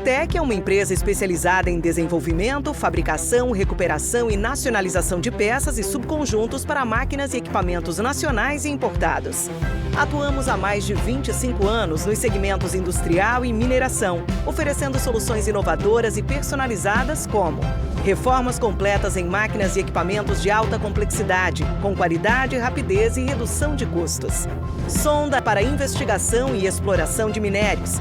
Ubertec é uma empresa especializada em desenvolvimento, fabricação, recuperação e nacionalização de peças e subconjuntos para máquinas e equipamentos nacionais e importados. Atuamos há mais de 25 anos nos segmentos industrial e mineração, oferecendo soluções inovadoras e personalizadas como reformas completas em máquinas e equipamentos de alta complexidade, com qualidade, rapidez e redução de custos. Sonda para investigação e exploração de minérios.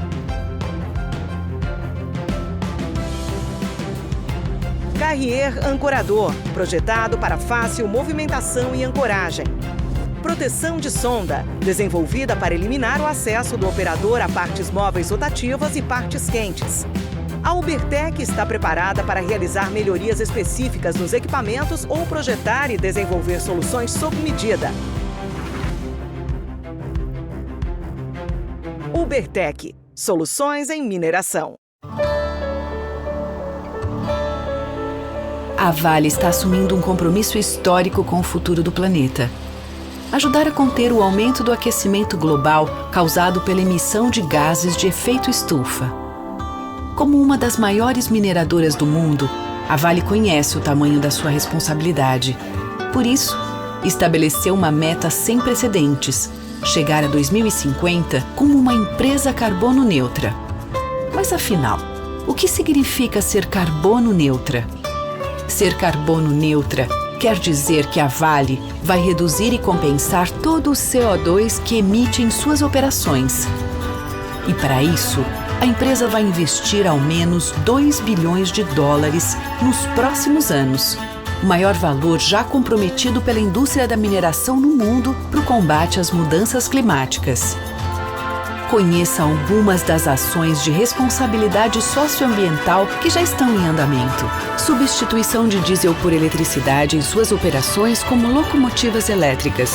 Carrier ancorador, projetado para fácil movimentação e ancoragem. Proteção de sonda, desenvolvida para eliminar o acesso do operador a partes móveis rotativas e partes quentes. A Ubertec está preparada para realizar melhorias específicas nos equipamentos ou projetar e desenvolver soluções sob medida. Ubertec, soluções em mineração. A Vale está assumindo um compromisso histórico com o futuro do planeta. Ajudar a conter o aumento do aquecimento global causado pela emissão de gases de efeito estufa. Como uma das maiores mineradoras do mundo, a Vale conhece o tamanho da sua responsabilidade. Por isso, estabeleceu uma meta sem precedentes: chegar a 2050 como uma empresa carbono neutra. Mas afinal, o que significa ser carbono neutra? Ser carbono neutra quer dizer que a Vale vai reduzir e compensar todo o CO2 que emite em suas operações. E para isso, a empresa vai investir ao menos 2 bilhões de dólares nos próximos anos, o maior valor já comprometido pela indústria da mineração no mundo para o combate às mudanças climáticas. Conheça algumas das ações de responsabilidade socioambiental que já estão em andamento. Substituição de diesel por eletricidade em suas operações como locomotivas elétricas.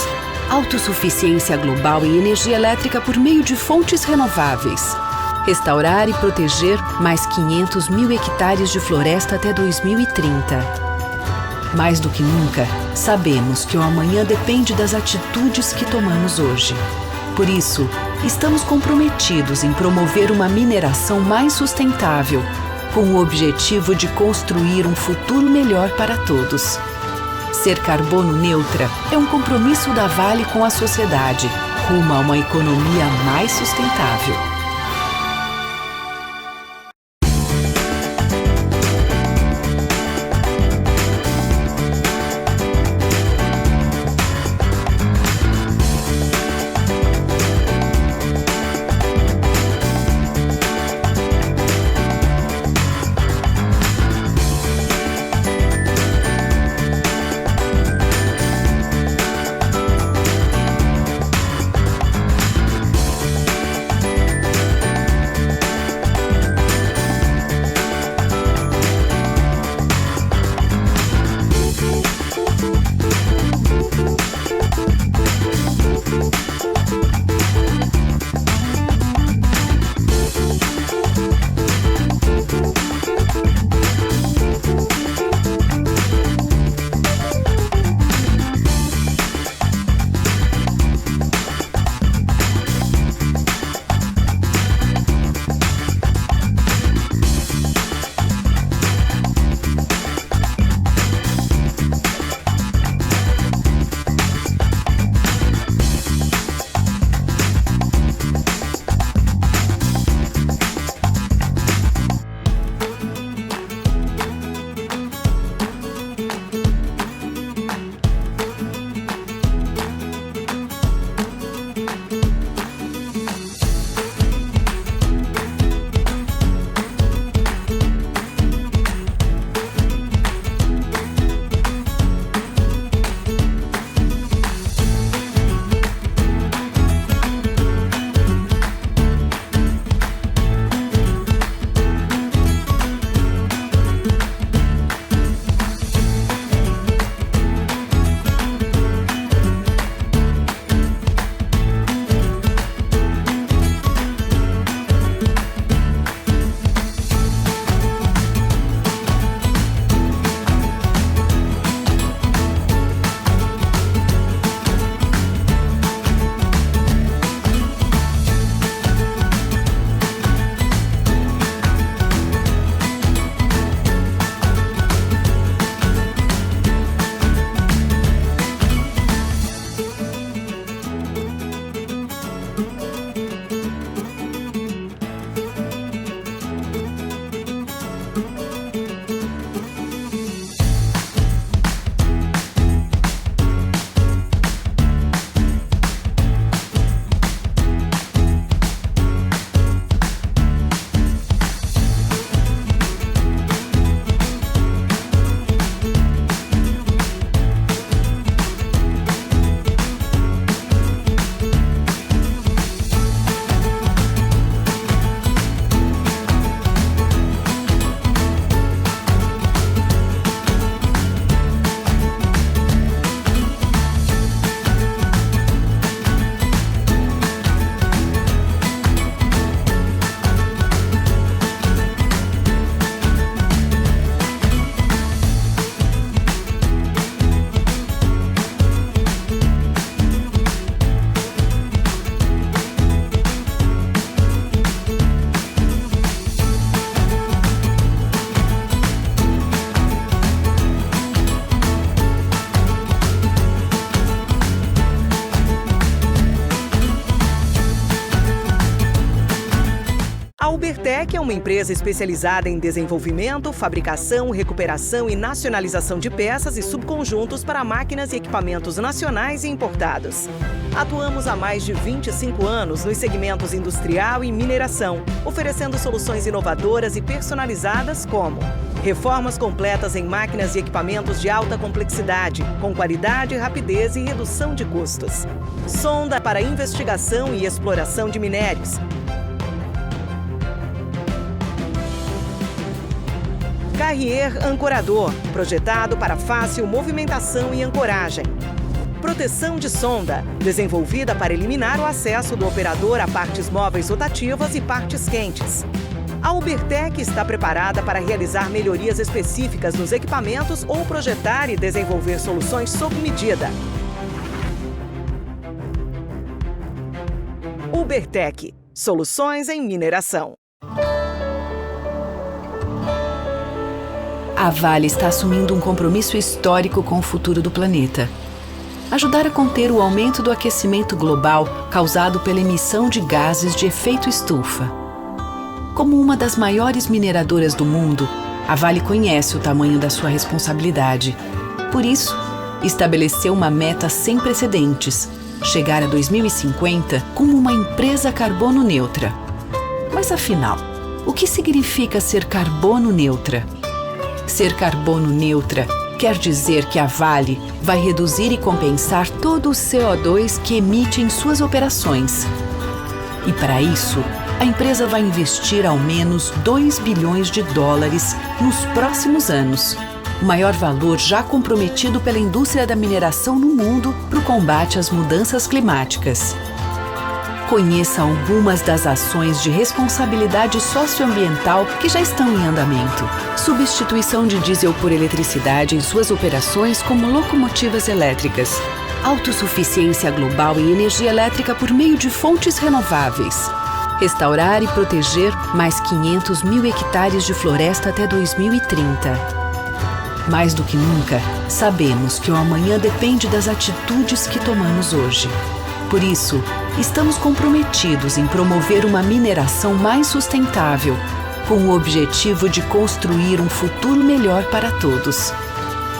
Autossuficiência global em energia elétrica por meio de fontes renováveis. Restaurar e proteger mais 500 mil hectares de floresta até 2030. Mais do que nunca, sabemos que o amanhã depende das atitudes que tomamos hoje. Por isso, estamos comprometidos em promover uma mineração mais sustentável, com o objetivo de construir um futuro melhor para todos. Ser carbono neutra é um compromisso da Vale com a sociedade, rumo a uma economia mais sustentável. Ubertec é uma empresa especializada em desenvolvimento, fabricação, recuperação e nacionalização de peças e subconjuntos para máquinas e equipamentos nacionais e importados. Atuamos há mais de 25 anos nos segmentos industrial e mineração, oferecendo soluções inovadoras e personalizadas como reformas completas em máquinas e equipamentos de alta complexidade, com qualidade, rapidez e redução de custos. Sonda para investigação e exploração de minérios. Carrier ancorador, projetado para fácil movimentação e ancoragem. Proteção de sonda, desenvolvida para eliminar o acesso do operador a partes móveis rotativas e partes quentes. A Ubertec está preparada para realizar melhorias específicas nos equipamentos ou projetar e desenvolver soluções sob medida. Ubertec, soluções em mineração. A Vale está assumindo um compromisso histórico com o futuro do planeta. Ajudar a conter o aumento do aquecimento global causado pela emissão de gases de efeito estufa. Como uma das maiores mineradoras do mundo, a Vale conhece o tamanho da sua responsabilidade. Por isso, estabeleceu uma meta sem precedentes: chegar a 2050 como uma empresa carbono neutra. Mas afinal, o que significa ser carbono neutra? Ser carbono neutra quer dizer que a Vale vai reduzir e compensar todo o CO2 que emite em suas operações. E para isso, a empresa vai investir ao menos 2 bilhões de dólares nos próximos anos, o maior valor já comprometido pela indústria da mineração no mundo para o combate às mudanças climáticas. Conheça algumas das ações de responsabilidade socioambiental que já estão em andamento. Substituição de diesel por eletricidade em suas operações como locomotivas elétricas. Autossuficiência global em energia elétrica por meio de fontes renováveis. Restaurar e proteger mais 500 mil hectares de floresta até 2030. Mais do que nunca, sabemos que o amanhã depende das atitudes que tomamos hoje. Por isso, estamos comprometidos em promover uma mineração mais sustentável, com o objetivo de construir um futuro melhor para todos.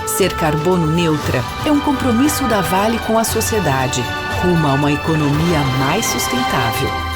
Ser carbono neutra é um compromisso da Vale com a sociedade, rumo a uma economia mais sustentável.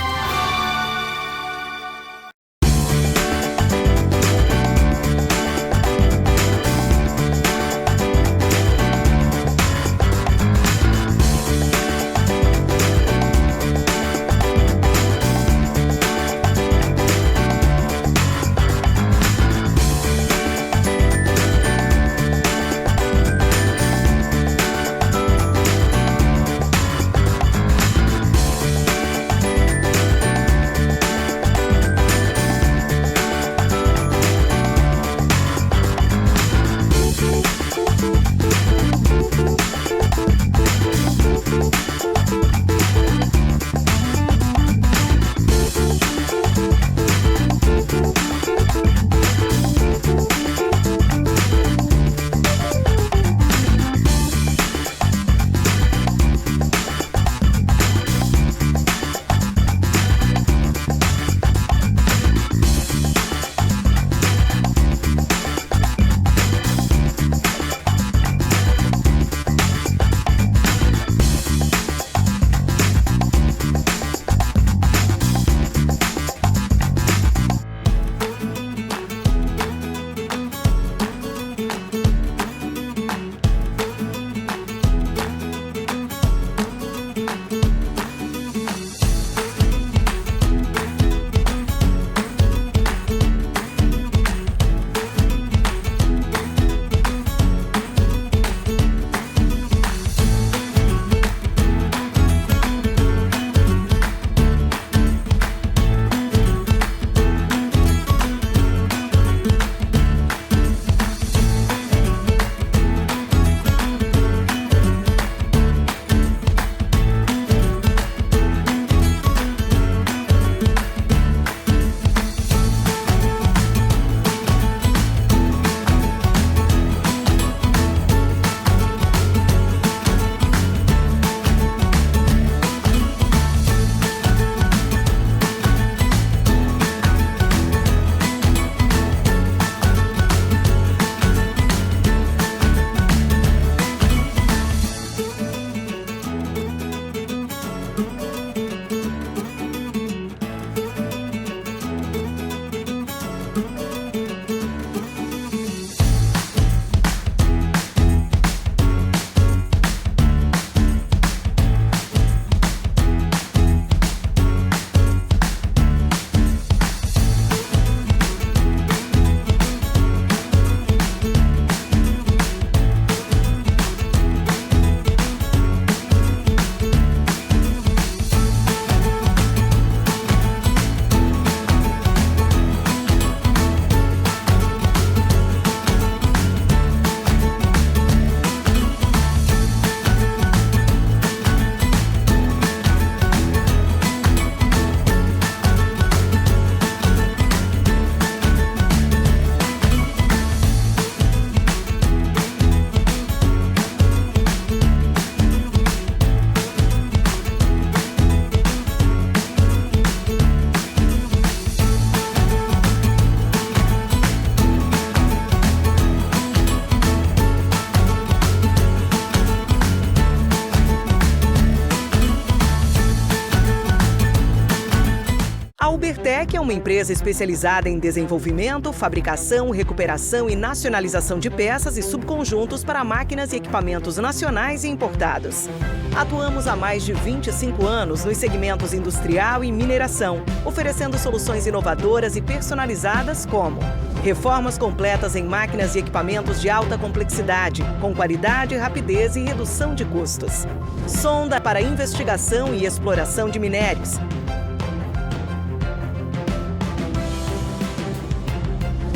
A Ubertec é uma empresa especializada em desenvolvimento, fabricação, recuperação e nacionalização de peças e subconjuntos para máquinas e equipamentos nacionais e importados. Atuamos há mais de 25 anos nos segmentos industrial e mineração, oferecendo soluções inovadoras e personalizadas como reformas completas em máquinas e equipamentos de alta complexidade, com qualidade, rapidez e redução de custos. Sonda para investigação e exploração de minérios.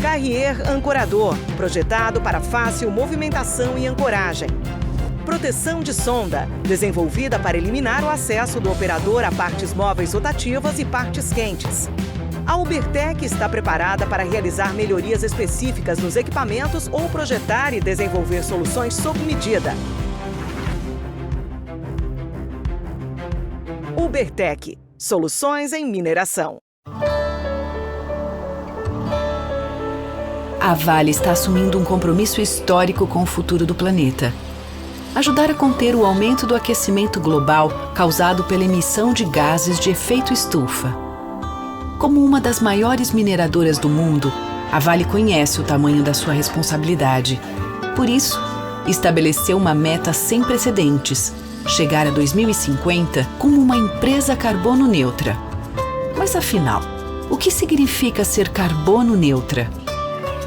Carrier ancorador, projetado para fácil movimentação e ancoragem. Proteção de sonda, desenvolvida para eliminar o acesso do operador a partes móveis rotativas e partes quentes. A Ubertec está preparada para realizar melhorias específicas nos equipamentos ou projetar e desenvolver soluções sob medida. Ubertec, soluções em mineração. A Vale está assumindo um compromisso histórico com o futuro do planeta. Ajudar a conter o aumento do aquecimento global causado pela emissão de gases de efeito estufa. Como uma das maiores mineradoras do mundo, a Vale conhece o tamanho da sua responsabilidade. Por isso, estabeleceu uma meta sem precedentes: chegar a 2050 como uma empresa carbono neutra. Mas afinal, o que significa ser carbono neutra?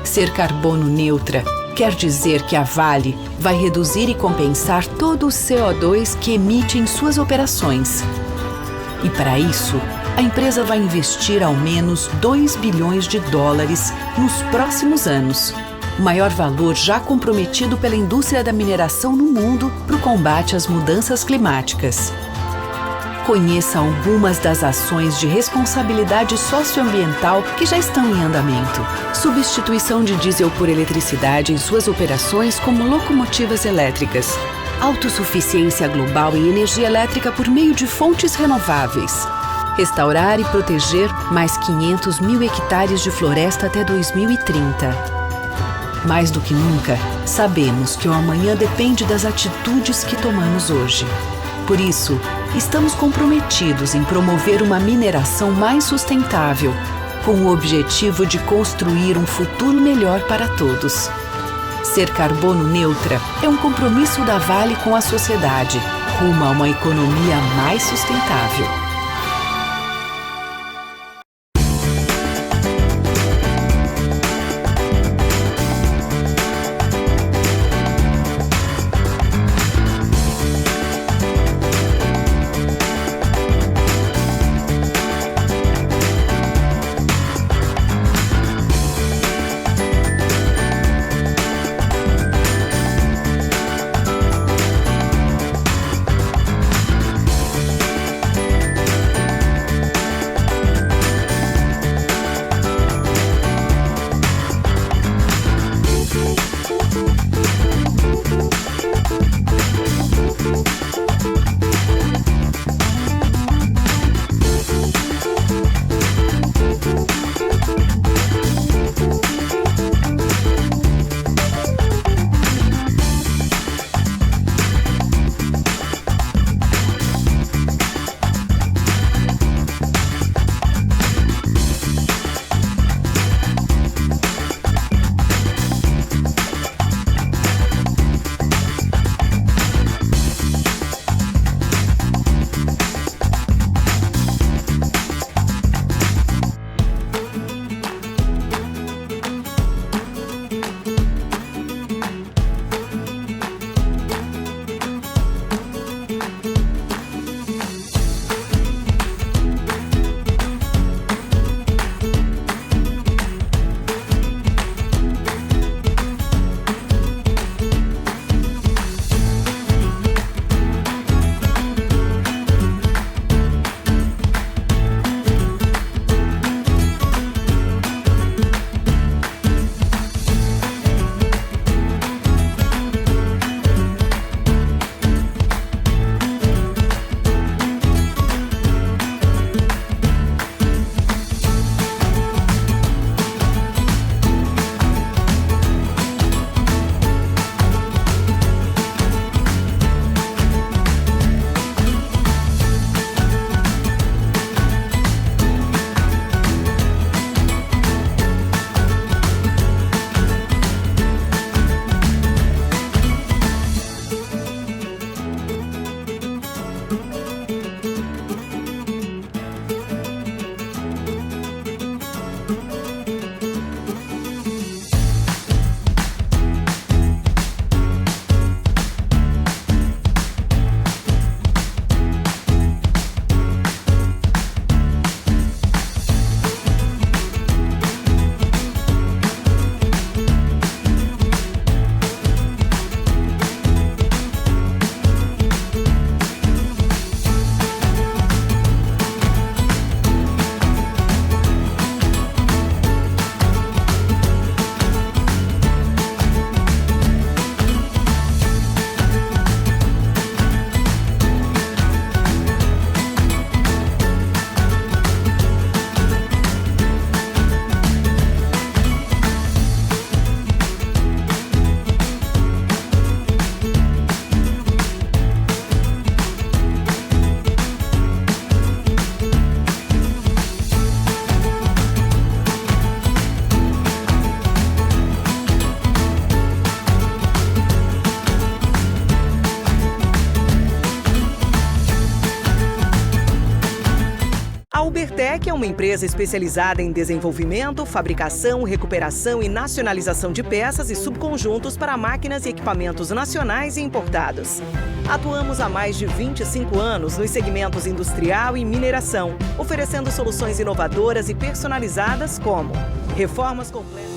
Ser carbono neutra quer dizer que a Vale vai reduzir e compensar todo o CO2 que emite em suas operações. E para isso, a empresa vai investir ao menos 2 bilhões de dólares nos próximos anos, o maior valor já comprometido pela indústria da mineração no mundo para o combate às mudanças climáticas. Conheça algumas das ações de responsabilidade socioambiental que já estão em andamento. Substituição de diesel por eletricidade em suas operações como locomotivas elétricas. Autossuficiência global em energia elétrica por meio de fontes renováveis. Restaurar e proteger mais 500 mil hectares de floresta até 2030. Mais do que nunca, sabemos que o amanhã depende das atitudes que tomamos hoje. Por isso, estamos comprometidos em promover uma mineração mais sustentável, com o objetivo de construir um futuro melhor para todos. Ser carbono neutra é um compromisso da Vale com a sociedade, rumo a uma economia mais sustentável. A Ubertec é uma empresa especializada em desenvolvimento, fabricação, recuperação e nacionalização de peças e subconjuntos para máquinas e equipamentos nacionais e importados. Atuamos há mais de 25 anos nos segmentos industrial e mineração, oferecendo soluções inovadoras e personalizadas como reformas completas.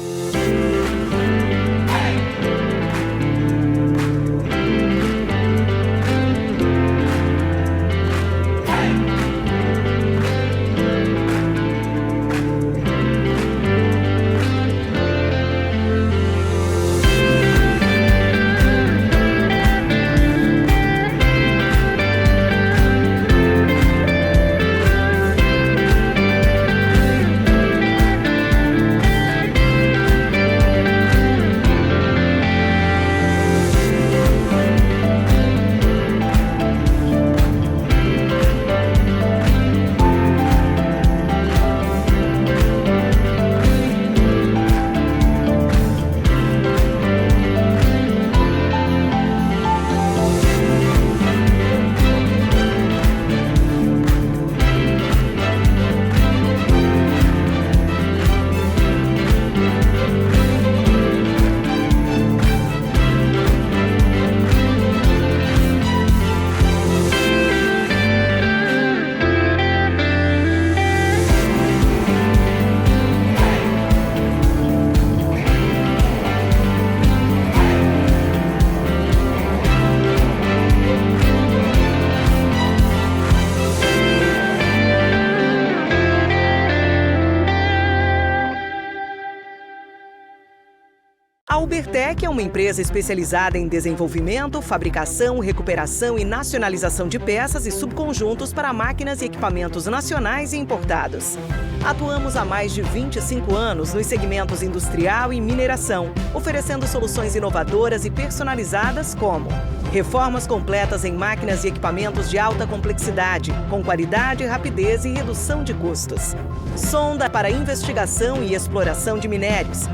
A Ubertec é uma empresa especializada em desenvolvimento, fabricação, recuperação e nacionalização de peças e subconjuntos para máquinas e equipamentos nacionais e importados. Atuamos há mais de 25 anos nos segmentos industrial e mineração, oferecendo soluções inovadoras e personalizadas como reformas completas em máquinas e equipamentos de alta complexidade, com qualidade, rapidez e redução de custos. Sonda para investigação e exploração de minérios.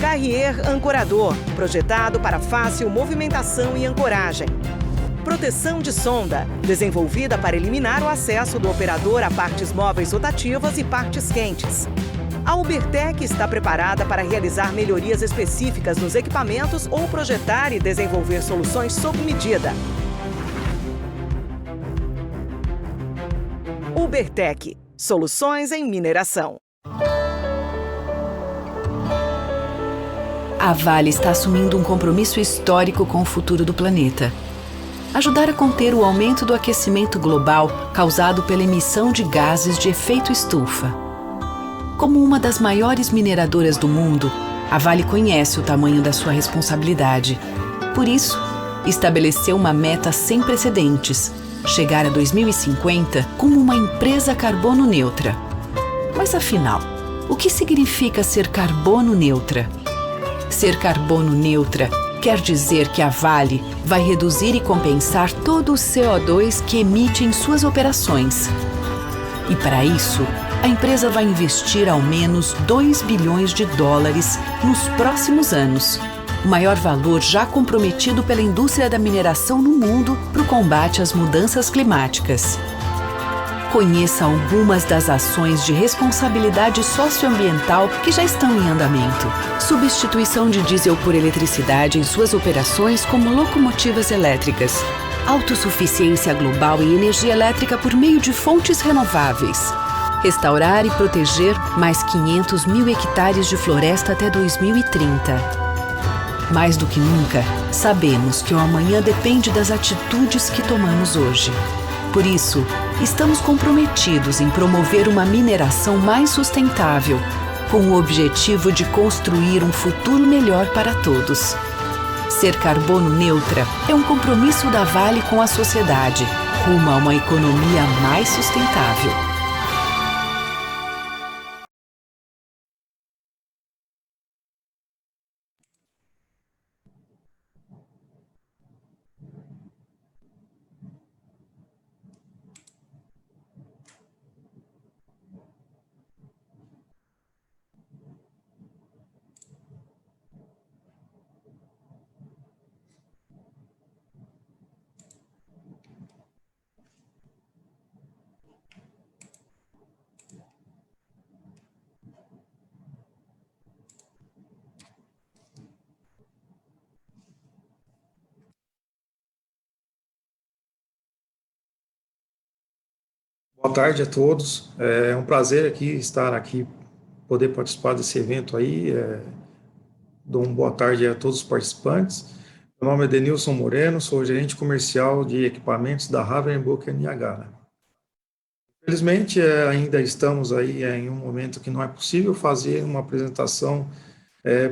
Carrier ancorador, projetado para fácil movimentação e ancoragem. Proteção de sonda, desenvolvida para eliminar o acesso do operador a partes móveis rotativas e partes quentes. A Ubertec está preparada para realizar melhorias específicas nos equipamentos ou projetar e desenvolver soluções sob medida. Ubertec, soluções em mineração. A Vale está assumindo um compromisso histórico com o futuro do planeta. Ajudar a conter o aumento do aquecimento global causado pela emissão de gases de efeito estufa. Como uma das maiores mineradoras do mundo, a Vale conhece o tamanho da sua responsabilidade. Por isso, estabeleceu uma meta sem precedentes: chegar a 2050 como uma empresa carbono neutra. Mas afinal, o que significa ser carbono neutra? Ser carbono neutra quer dizer que a Vale vai reduzir e compensar todo o CO2 que emite em suas operações. E para isso, a empresa vai investir ao menos 2 bilhões de dólares nos próximos anos, o maior valor já comprometido pela indústria da mineração no mundo para o combate às mudanças climáticas. Conheça algumas das ações de responsabilidade socioambiental que já estão em andamento. Substituição de diesel por eletricidade em suas operações como locomotivas elétricas. Autossuficiência global em energia elétrica por meio de fontes renováveis. Restaurar e proteger mais 500 mil hectares de floresta até 2030. Mais do que nunca, sabemos que o amanhã depende das atitudes que tomamos hoje. Por isso, estamos comprometidos em promover uma mineração mais sustentável, com o objetivo de construir um futuro melhor para todos. Ser carbono neutra é um compromisso da Vale com a sociedade, rumo a uma economia mais sustentável. Boa tarde a todos. É um prazer estar aqui, poder participar desse evento aí. Dou uma boa tarde a todos os participantes. Meu nome é Denilson Moreno, sou gerente comercial de equipamentos da Ravensburger Niagara. Infelizmente, ainda estamos aí em um momento que não é possível fazer uma apresentação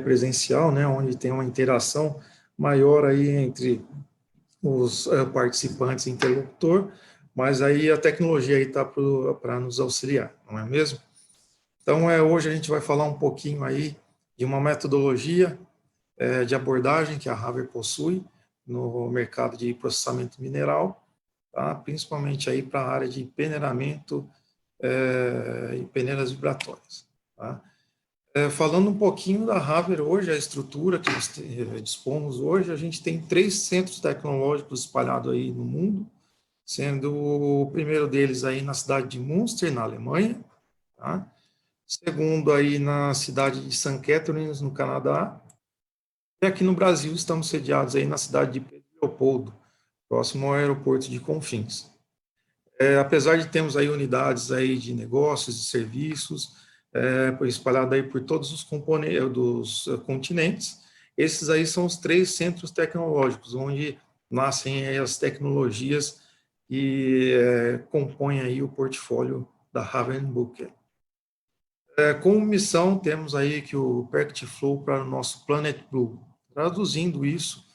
presencial, né, onde tem uma interação maior aí entre os participantes e interlocutor, mas aí a tecnologia está para nos auxiliar, não é mesmo? Então, hoje a gente vai falar um pouquinho aí de uma metodologia de abordagem que a Haver possui no mercado de processamento mineral, tá? Principalmente aí para a área de peneiramento e peneiras vibratórias. Tá? Falando um pouquinho da Haver hoje, a estrutura que nós dispomos hoje, a gente tem 3 centros tecnológicos espalhados aí no mundo, sendo o primeiro deles aí na cidade de Münster, na Alemanha, tá? Segundo aí na cidade de St. Catharines, no Canadá, e aqui no Brasil estamos sediados aí na cidade de Pedro Leopoldo, próximo ao aeroporto de Confins. Apesar de termos aí unidades aí de negócios e serviços, espalhadas aí por todos os componentes dos continentes, esses aí são os 3 centros tecnológicos, onde nascem aí as tecnologias que compõem aí o portfólio da Ravensburger. Como missão, temos aí que o Packet Flow para o nosso Planet Blue. Traduzindo isso,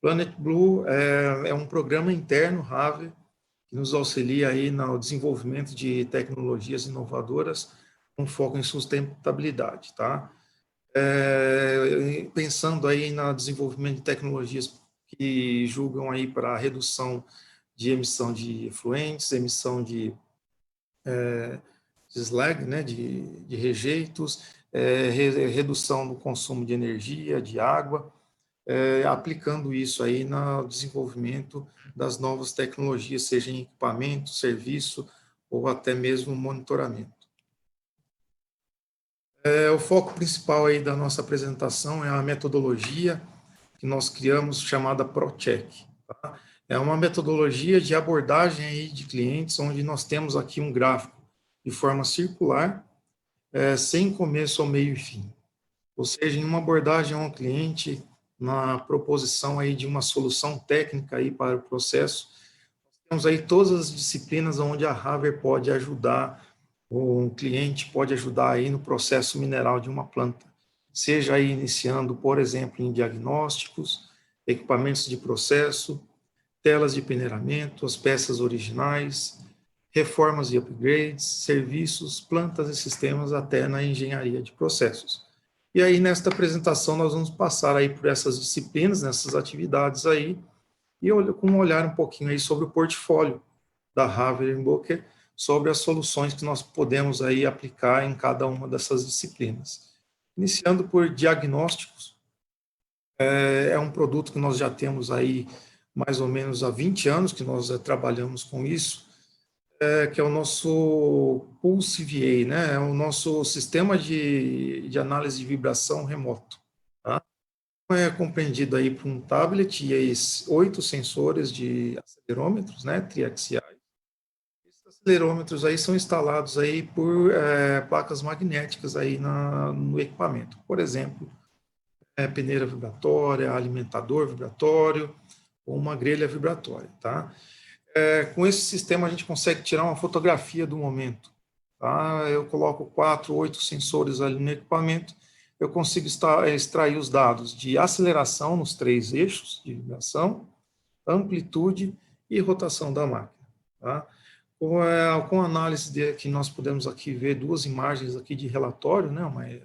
Planet Blue é um programa interno Haver que nos auxilia aí no desenvolvimento de tecnologias inovadoras com foco em sustentabilidade, tá? Pensando aí no desenvolvimento de tecnologias que julgam aí para a redução de emissão de efluentes, emissão de slag, né, de rejeitos, redução do consumo de energia, de água, aplicando isso aí no desenvolvimento das novas tecnologias, seja em equipamento, serviço ou até mesmo monitoramento. O foco principal aí da nossa apresentação é a metodologia que nós criamos chamada ProCheck. Tá? É uma metodologia de abordagem aí de clientes, onde nós temos aqui um gráfico de forma circular, sem começo, ao meio e fim. Ou seja, em uma abordagem a um cliente, na proposição aí de uma solução técnica aí para o processo, temos aí todas as disciplinas onde a Haver pode ajudar, ou um cliente pode ajudar aí no processo mineral de uma planta, seja aí iniciando, por exemplo, em diagnósticos, equipamentos de processo, telas de peneiramento, as peças originais, reformas e upgrades, serviços, plantas e sistemas, até na engenharia de processos. E aí, nesta apresentação, nós vamos passar aí por essas disciplinas, nessas atividades aí, e com um olhar um pouquinho aí sobre o portfólio da Ravensburger, sobre as soluções que nós podemos aí aplicar em cada uma dessas disciplinas. Iniciando por diagnósticos, é um produto que nós já temos aí mais ou menos há 20 anos que nós trabalhamos com isso, que é o nosso Pulse VA, né? É o nosso sistema de análise de vibração remoto. Tá? É compreendido aí por um tablet e 8 sensores de acelerômetros, né, triaxiais. Esses acelerômetros aí são instalados aí por placas magnéticas aí no equipamento. Por exemplo, peneira vibratória, alimentador vibratório ou uma grelha vibratória, tá? Com esse sistema a gente consegue tirar uma fotografia do momento. Tá? Eu coloco 4, 8 sensores ali no equipamento, eu consigo extrair os dados de aceleração nos 3 eixos de vibração, amplitude e rotação da máquina. Tá? Com a análise que nós podemos aqui ver 2 imagens aqui de relatório, né,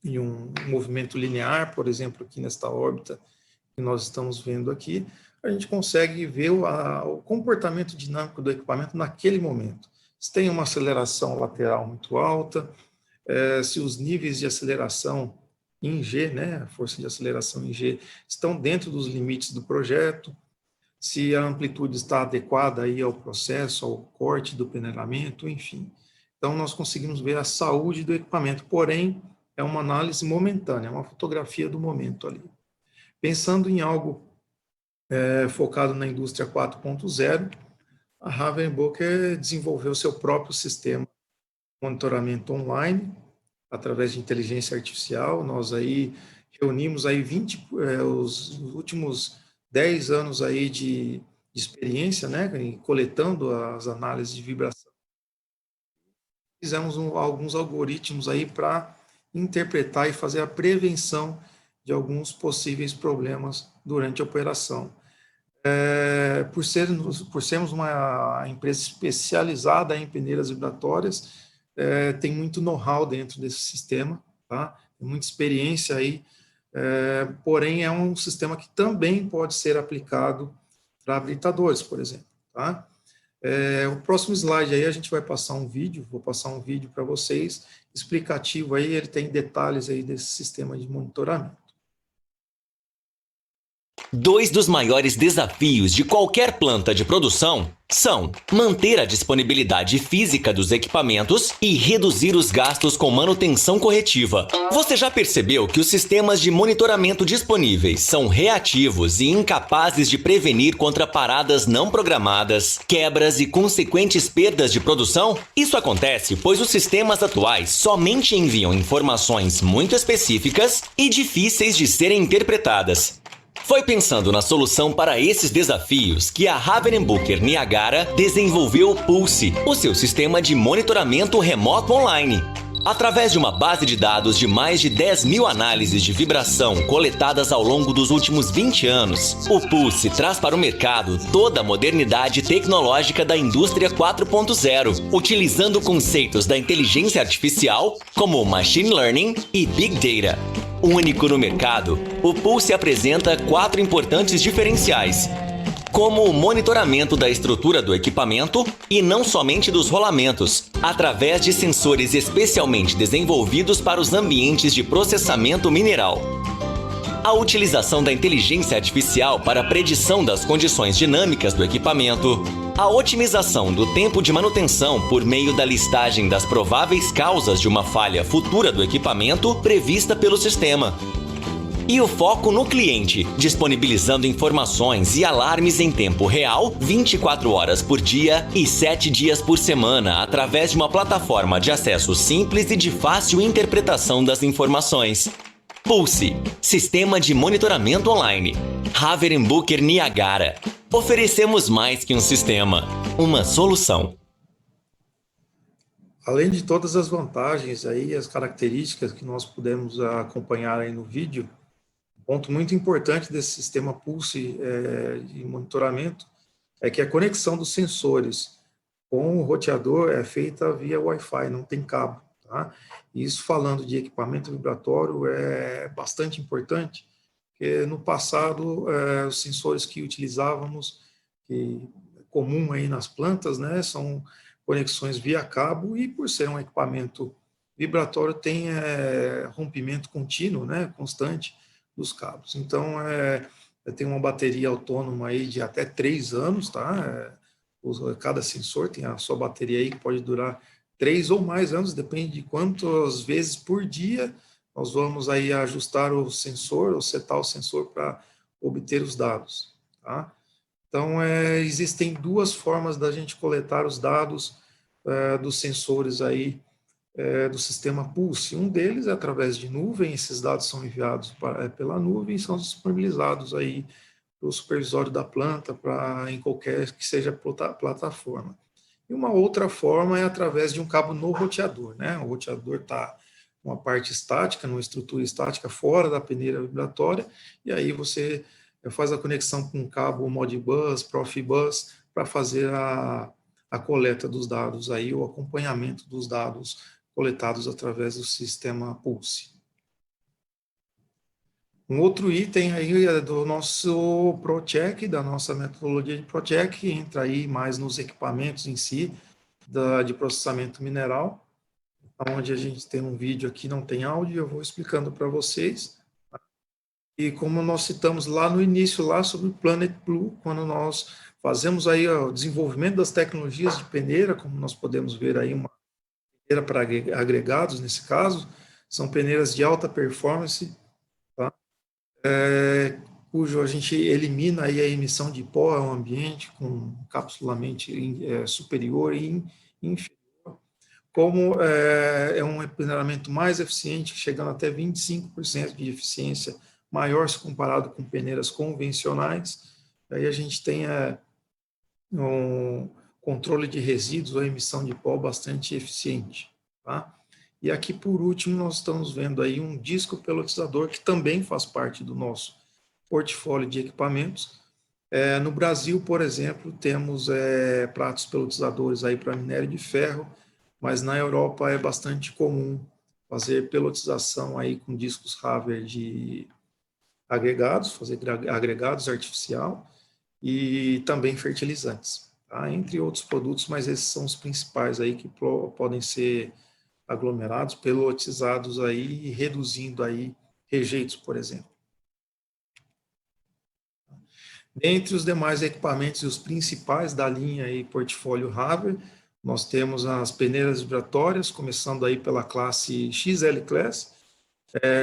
em um movimento linear, por exemplo, aqui nesta órbita que nós estamos vendo aqui, a gente consegue ver o comportamento dinâmico do equipamento naquele momento. Se tem uma aceleração lateral muito alta, se os níveis de aceleração em G, né, a força de aceleração em G, estão dentro dos limites do projeto, se a amplitude está adequada aí ao processo, ao corte do peneiramento, enfim. Então, nós conseguimos ver a saúde do equipamento, porém, é uma análise momentânea, é uma fotografia do momento ali. Pensando em algo focado na indústria 4.0, a Ravensburger desenvolveu seu próprio sistema de monitoramento online através de inteligência artificial. Nós aí reunimos aí os últimos 10 anos aí de experiência, né, coletando as análises de vibração. Fizemos alguns algoritmos aí para interpretar e fazer a prevenção de alguns possíveis problemas durante a operação. Por sermos uma empresa especializada em peneiras vibratórias, tem muito know-how dentro desse sistema, tá? Tem muita experiência aí, porém é um sistema que também pode ser aplicado para habilitadores, por exemplo, tá? O próximo slide aí a gente vai passar um vídeo, vou passar um vídeo para vocês, explicativo aí, ele tem detalhes aí desse sistema de monitoramento. Dois dos maiores desafios de qualquer planta de produção são manter a disponibilidade física dos equipamentos e reduzir os gastos com manutenção corretiva. Você já percebeu que os sistemas de monitoramento disponíveis são reativos e incapazes de prevenir contra paradas não programadas, quebras e consequentes perdas de produção? Isso acontece pois os sistemas atuais somente enviam informações muito específicas e difíceis de serem interpretadas. Foi pensando na solução para esses desafios que a Ravensburger Niagara desenvolveu o Pulse, o seu sistema de monitoramento remoto online. Através de uma base de dados de mais de 10 mil análises de vibração coletadas ao longo dos últimos 20 anos, o Pulse traz para o mercado toda a modernidade tecnológica da indústria 4.0, utilizando conceitos da inteligência artificial, como Machine Learning e Big Data. Único no mercado, o Pulse apresenta 4 importantes diferenciais, como o monitoramento da estrutura do equipamento e não somente dos rolamentos, através de sensores especialmente desenvolvidos para os ambientes de processamento mineral. A utilização da inteligência artificial para a predição das condições dinâmicas do equipamento, a otimização do tempo de manutenção por meio da listagem das prováveis causas de uma falha futura do equipamento prevista pelo sistema. E o foco no cliente, disponibilizando informações e alarmes em tempo real, 24 horas por dia e 7 dias por semana, através de uma plataforma de acesso simples e de fácil interpretação das informações. Pulse, sistema de monitoramento online. Ravensburger Niagara. Oferecemos mais que um sistema, uma solução. Além de todas as vantagens aí, as características que nós pudemos acompanhar aí no vídeo, um ponto muito importante desse sistema Pulse de monitoramento é que a conexão dos sensores com o roteador é feita via Wi-Fi, não tem cabo, tá? Isso, falando de equipamento vibratório, é bastante importante, porque no passado os sensores que utilizávamos, que é comum aí nas plantas, né, são conexões via cabo, e por ser um equipamento vibratório tem rompimento contínuo, né, constante dos cabos. Então, tem uma bateria autônoma aí de até 3 anos, tá? Cada sensor tem a sua bateria aí que pode durar 3 ou mais anos, depende de quantas vezes por dia nós vamos aí ajustar o sensor ou setar o sensor para obter os dados, tá? Então, existem 2 formas da gente coletar os dados dos sensores aí do sistema Pulse. Um deles é através de nuvem, esses dados são enviados pela nuvem e são disponibilizados aí para o supervisório da planta, em qualquer que seja plataforma. E uma outra forma é através de um cabo no roteador, né? O roteador está uma parte estática, numa estrutura estática fora da peneira vibratória, e aí você faz a conexão com um cabo Modbus, Profibus, para fazer a coleta dos dados aí, o acompanhamento dos dados coletados através do sistema Pulse. Um outro item aí é do nosso ProCheck, da nossa metodologia de ProCheck, que entra aí mais nos equipamentos em si, de processamento mineral, onde a gente tem um vídeo aqui, não tem áudio, eu vou explicando para vocês. E como nós citamos lá no início, lá sobre o Planet Blue, quando nós fazemos aí o desenvolvimento das tecnologias de peneira, como nós podemos ver aí uma peneira para agregados, nesse caso, são peneiras de alta performance, tá? cujo a gente elimina aí a emissão de pó ao ambiente com capsulamento superior e inferior, como é um peneiramento mais eficiente, chegando até 25% de eficiência maior se comparado com peneiras convencionais. Aí a gente tem um controle de resíduos ou emissão de pó bastante eficiente, tá? E aqui, por último, nós estamos vendo aí um disco pelotizador, que também faz parte do nosso portfólio de equipamentos. No Brasil, por exemplo, temos pratos pelotizadores aí para minério de ferro, mas na Europa é bastante comum fazer pelotização aí com discos Haver de agregados, fazer agregados artificial e também fertilizantes, tá? Entre outros produtos, mas esses são os principais aí que podem ser aglomerados, pelotizados aí, reduzindo aí rejeitos, por exemplo. Dentre os demais equipamentos e os principais da linha aí, portfólio Haver, nós temos as peneiras vibratórias, começando aí pela classe XL Class.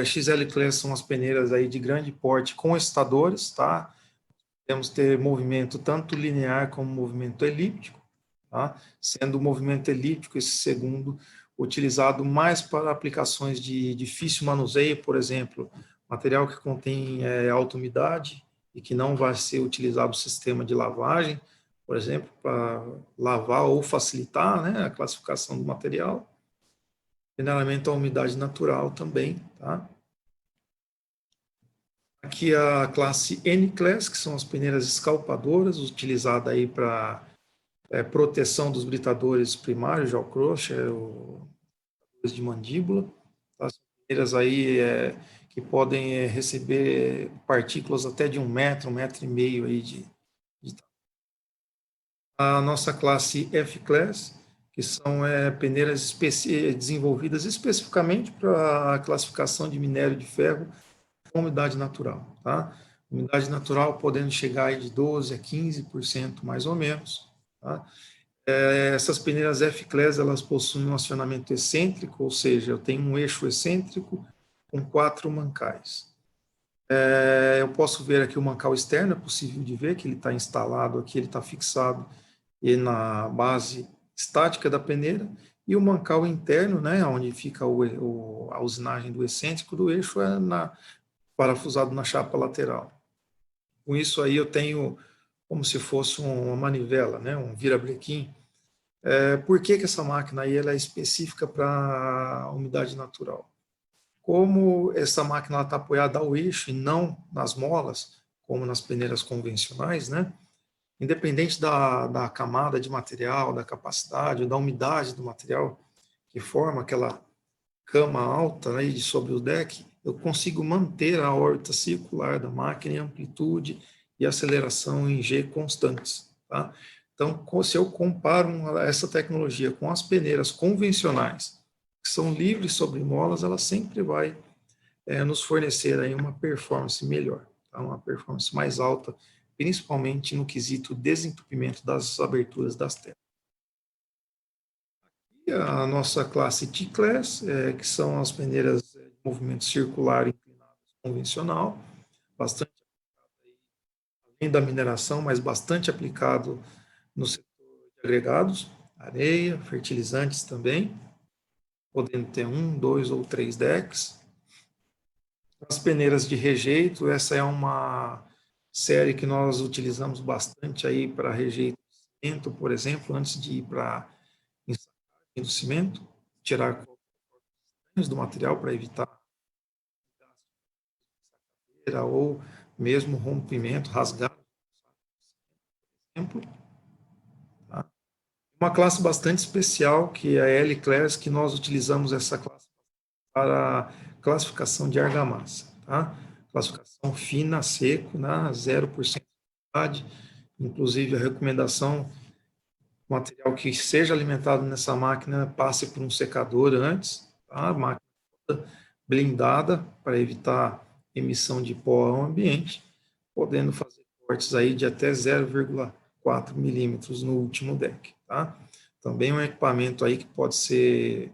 XL Class são as peneiras aí de grande porte com excitadores, tá? Temos que ter movimento tanto linear como movimento elíptico, tá? Sendo o movimento elíptico esse segundo utilizado mais para aplicações de difícil manuseio, por exemplo, material que contém alta umidade e que não vai ser utilizado o sistema de lavagem, por exemplo, para lavar ou facilitar, né, a classificação do material. Peneiramento à umidade natural também, tá? Aqui a classe N-Class, que são as peneiras escalpadoras, utilizada aí para proteção dos britadores primários, jaw crusher, de mandíbula. As peneiras aí que podem receber partículas até de 1 metro, 1,5 metro aí de a nossa classe F-Class, que são peneiras desenvolvidas especificamente para a classificação de minério de ferro com umidade natural, tá? Umidade natural podendo chegar aí de 12% a 15% mais ou menos, tá? Essas peneiras F-Class, elas possuem um acionamento excêntrico, ou seja, eu tenho um eixo excêntrico com 4 mancais. Eu posso ver aqui o mancal externo, é possível de ver que ele está instalado aqui, ele está fixado e na base estática da peneira, e o mancal interno, né, onde fica a usinagem do excêntrico do eixo, parafusado na chapa lateral. Com isso aí eu tenho como se fosse uma manivela, né, um virabrequim. Por que essa máquina aí ela é específica para umidade natural? Como essa máquina está apoiada ao eixo e não nas molas, como nas peneiras convencionais, né, independente da camada de material, da capacidade, ou da umidade do material que forma aquela cama alta, né, sobre o deck, eu consigo manter a órbita circular da máquina em amplitude e aceleração em G constantes, tá? Então, se eu comparo essa tecnologia com as peneiras convencionais, que são livres sobre molas, ela sempre vai nos fornecer aí uma performance melhor, tá? Uma performance mais alta, principalmente no quesito desentupimento das aberturas das telas. E a nossa classe T-Class, que são as peneiras de movimento circular inclinado convencional, bastante além da mineração, mas bastante aplicado no setor de agregados, areia, fertilizantes também, podendo ter 1, 2 ou 3 decks. As peneiras de rejeito, essa é uma série que nós utilizamos bastante aí para rejeito de cimento, por exemplo, antes de ir para ensacagem do cimento, tirar do material para evitar ou mesmo rompimento, rasgado, por exemplo. Tá? Uma classe bastante especial, que é a L-Class, que nós utilizamos essa classe para classificação de argamassa, tá? Classificação fina, seco, né? 0% de umidade, inclusive a recomendação, material que seja alimentado nessa máquina passe por um secador antes, tá? A máquina toda blindada para evitar emissão de pó ao ambiente, podendo fazer cortes aí de até 0,4 milímetros no último deck, tá? Também um equipamento aí que pode ser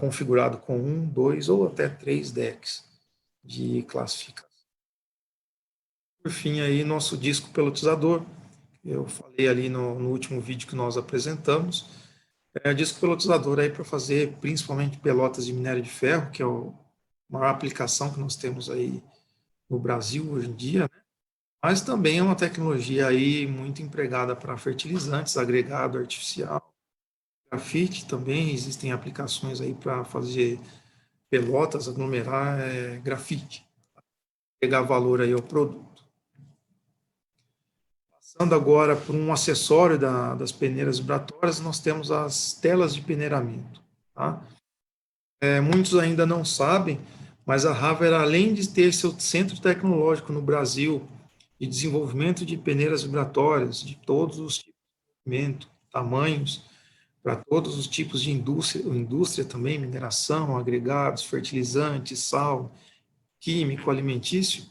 configurado com 1, 2 ou até 3 decks de classificação. Por fim, aí, nosso disco pelotizador, eu falei ali no último vídeo que nós apresentamos, disco pelotizador aí para fazer principalmente pelotas de minério de ferro, que é a maior aplicação que nós temos aí no Brasil hoje em dia, né? Mas também é uma tecnologia aí muito empregada para fertilizantes, agregado artificial, grafite também, existem aplicações aí para fazer pelotas, aglomerar grafite, pegar valor aí ao produto. Passando agora por um acessório das peneiras vibratórias, nós temos as telas de peneiramento. Tá? Muitos ainda não sabem, mas a Haver, além de ter seu centro tecnológico no Brasil de desenvolvimento de peneiras vibratórias, de todos os tipos de movimento, tamanhos, para todos os tipos de indústria também, mineração, agregados, fertilizantes, sal, químico, alimentício,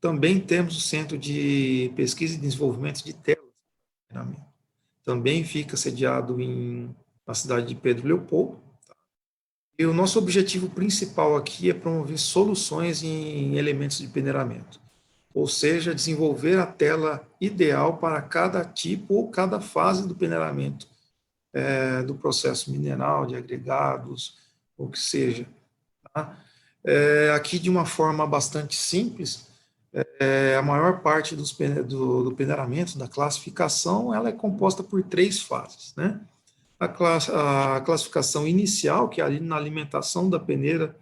também temos o Centro de Pesquisa e Desenvolvimento de Telas. Também fica sediado na cidade de Pedro Leopoldo. Tá? E o nosso objetivo principal aqui é promover soluções em elementos de peneiramento, ou seja, desenvolver a tela ideal para cada tipo ou cada fase do peneiramento, do processo mineral, de agregados, ou que seja. Tá? Aqui, de uma forma bastante simples, a maior parte do peneiramento, da classificação, ela é composta por 3 fases, né? A classificação inicial, que é ali na alimentação da peneira,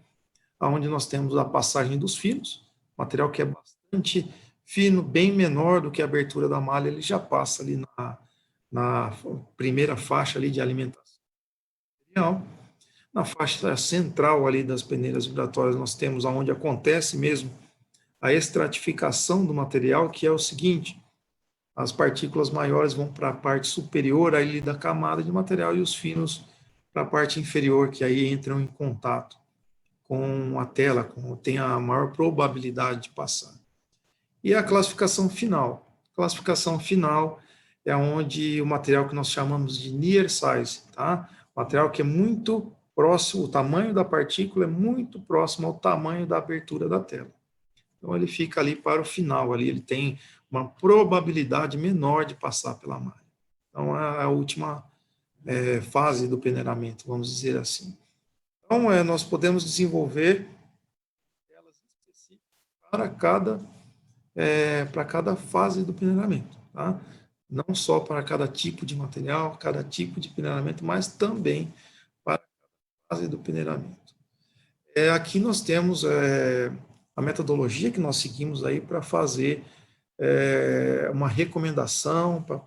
onde nós temos a passagem dos finos, material que é bastante fino, bem menor do que a abertura da malha, ele já passa ali na primeira faixa ali de alimentação. Na faixa central ali das peneiras vibratórias, nós temos onde acontece mesmo a estratificação do material, que é o seguinte: as partículas maiores vão para a parte superior ali da camada de material e os finos para a parte inferior, que aí entram em contato com a tela, tem a maior probabilidade de passar. E a classificação final. A classificação final é onde o material que nós chamamos de near size, tá? Material que é muito próximo, o tamanho da partícula é muito próximo ao tamanho da abertura da tela. Então, ele fica ali para o final, ali ele tem uma probabilidade menor de passar pela malha. Então, é a última fase do peneiramento, vamos dizer assim. Então, nós podemos desenvolver telas específicas para cada fase do peneiramento, tá? Não só para cada tipo de material, cada tipo de peneiramento, mas também para cada fase do peneiramento. Aqui nós temos a metodologia que nós seguimos aí para fazer uma recomendação, para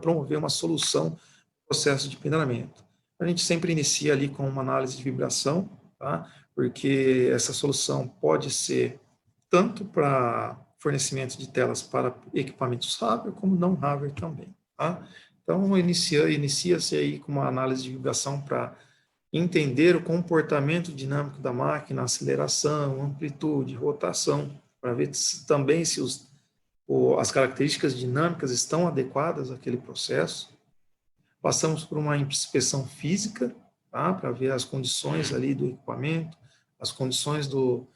promover uma solução do processo de peneiramento. A gente sempre inicia ali com uma análise de vibração, tá? Porque essa solução pode ser tanto para fornecimento de telas para equipamentos Haver, como não Haver também. Tá? Então, inicia-se aí com uma análise de vibração para entender o comportamento dinâmico da máquina, aceleração, amplitude, rotação, para ver também se as características dinâmicas estão adequadas àquele processo. Passamos por uma inspeção física, tá? Para ver as condições ali do equipamento, as condições do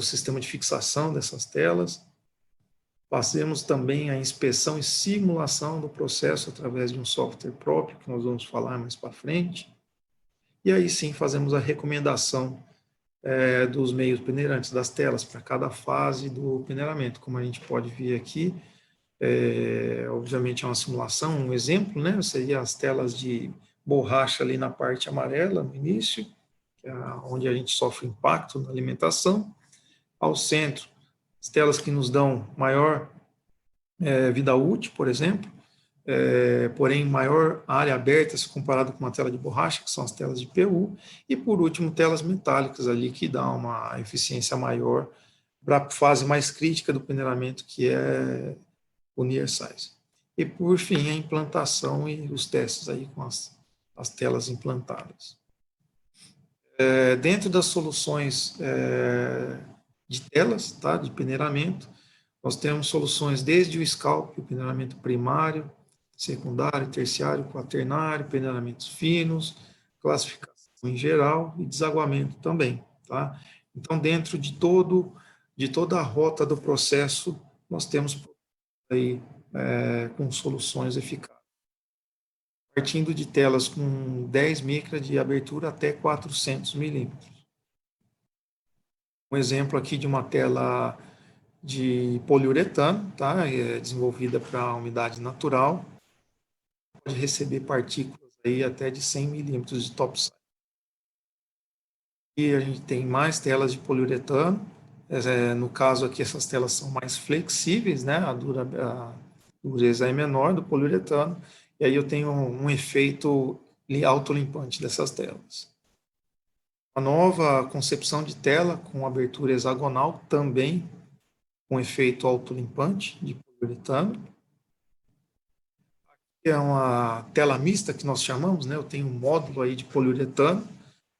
sistema de fixação dessas telas. Passemos também a inspeção e simulação do processo através de um software próprio, que nós vamos falar mais para frente. E aí sim fazemos a recomendação dos meios peneirantes, das telas, para cada fase do peneiramento. Como a gente pode ver aqui, obviamente é uma simulação, um exemplo, né? Seria as telas de borracha ali na parte amarela, no início, que é onde a gente sofre impacto na alimentação. Ao centro, as telas que nos dão maior vida útil, por exemplo, porém maior área aberta se comparado com uma tela de borracha, que são as telas de PU, e por último, telas metálicas ali, que dão uma eficiência maior para a fase mais crítica do peneiramento, que é o near size. E por fim, a implantação e os testes aí com as telas implantadas. Dentro das soluções de telas, tá, de peneiramento, nós temos soluções desde o scalp, o peneiramento primário, secundário, terciário, quaternário, peneiramentos finos, classificação em geral e desaguamento também, tá? Então, dentro de toda a rota do processo, nós temos aí com soluções eficazes. Partindo de telas com 10 micras de abertura até 400 milímetros. Um exemplo aqui de uma tela de poliuretano, tá? Desenvolvida para umidade natural, pode receber partículas aí até de 100 milímetros de topside. E a gente tem mais telas de poliuretano, no caso aqui essas telas são mais flexíveis, né? A dureza é menor do poliuretano, e aí eu tenho um efeito autolimpante dessas telas. A nova concepção de tela com abertura hexagonal também com efeito autolimpante de poliuretano. Aqui é uma tela mista que nós chamamos, né? Eu tenho um módulo aí de poliuretano,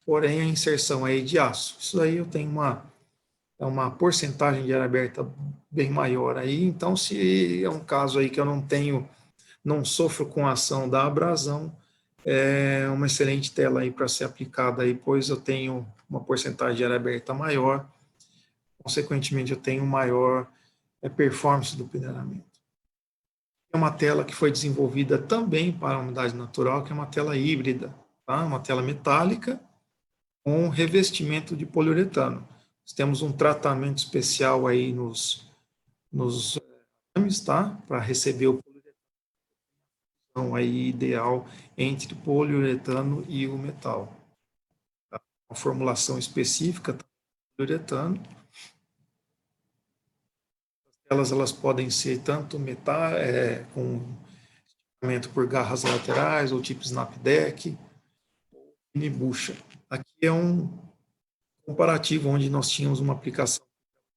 porém a inserção é de aço. Isso aí eu tenho uma porcentagem de área aberta bem maior aí, então se é um caso aí que eu não sofro com a ação da abrasão, é uma excelente tela aí para ser aplicada aí, pois eu tenho uma porcentagem de área aberta maior, consequentemente eu tenho maior performance do peneiramento. É uma tela que foi desenvolvida também para a umidade natural, que é uma tela híbrida, tá? Uma tela metálica com revestimento de poliuretano. Nós temos um tratamento especial aí nos arames, tá? Para receber o poliuretano aí ideal entre o poliuretano e o metal. Tá? Uma formulação específica do poliuretano. Elas podem ser tanto metal, com esticamento por garras laterais, ou tipo snap deck, ou mini bucha. Aqui é um comparativo onde nós tínhamos uma aplicação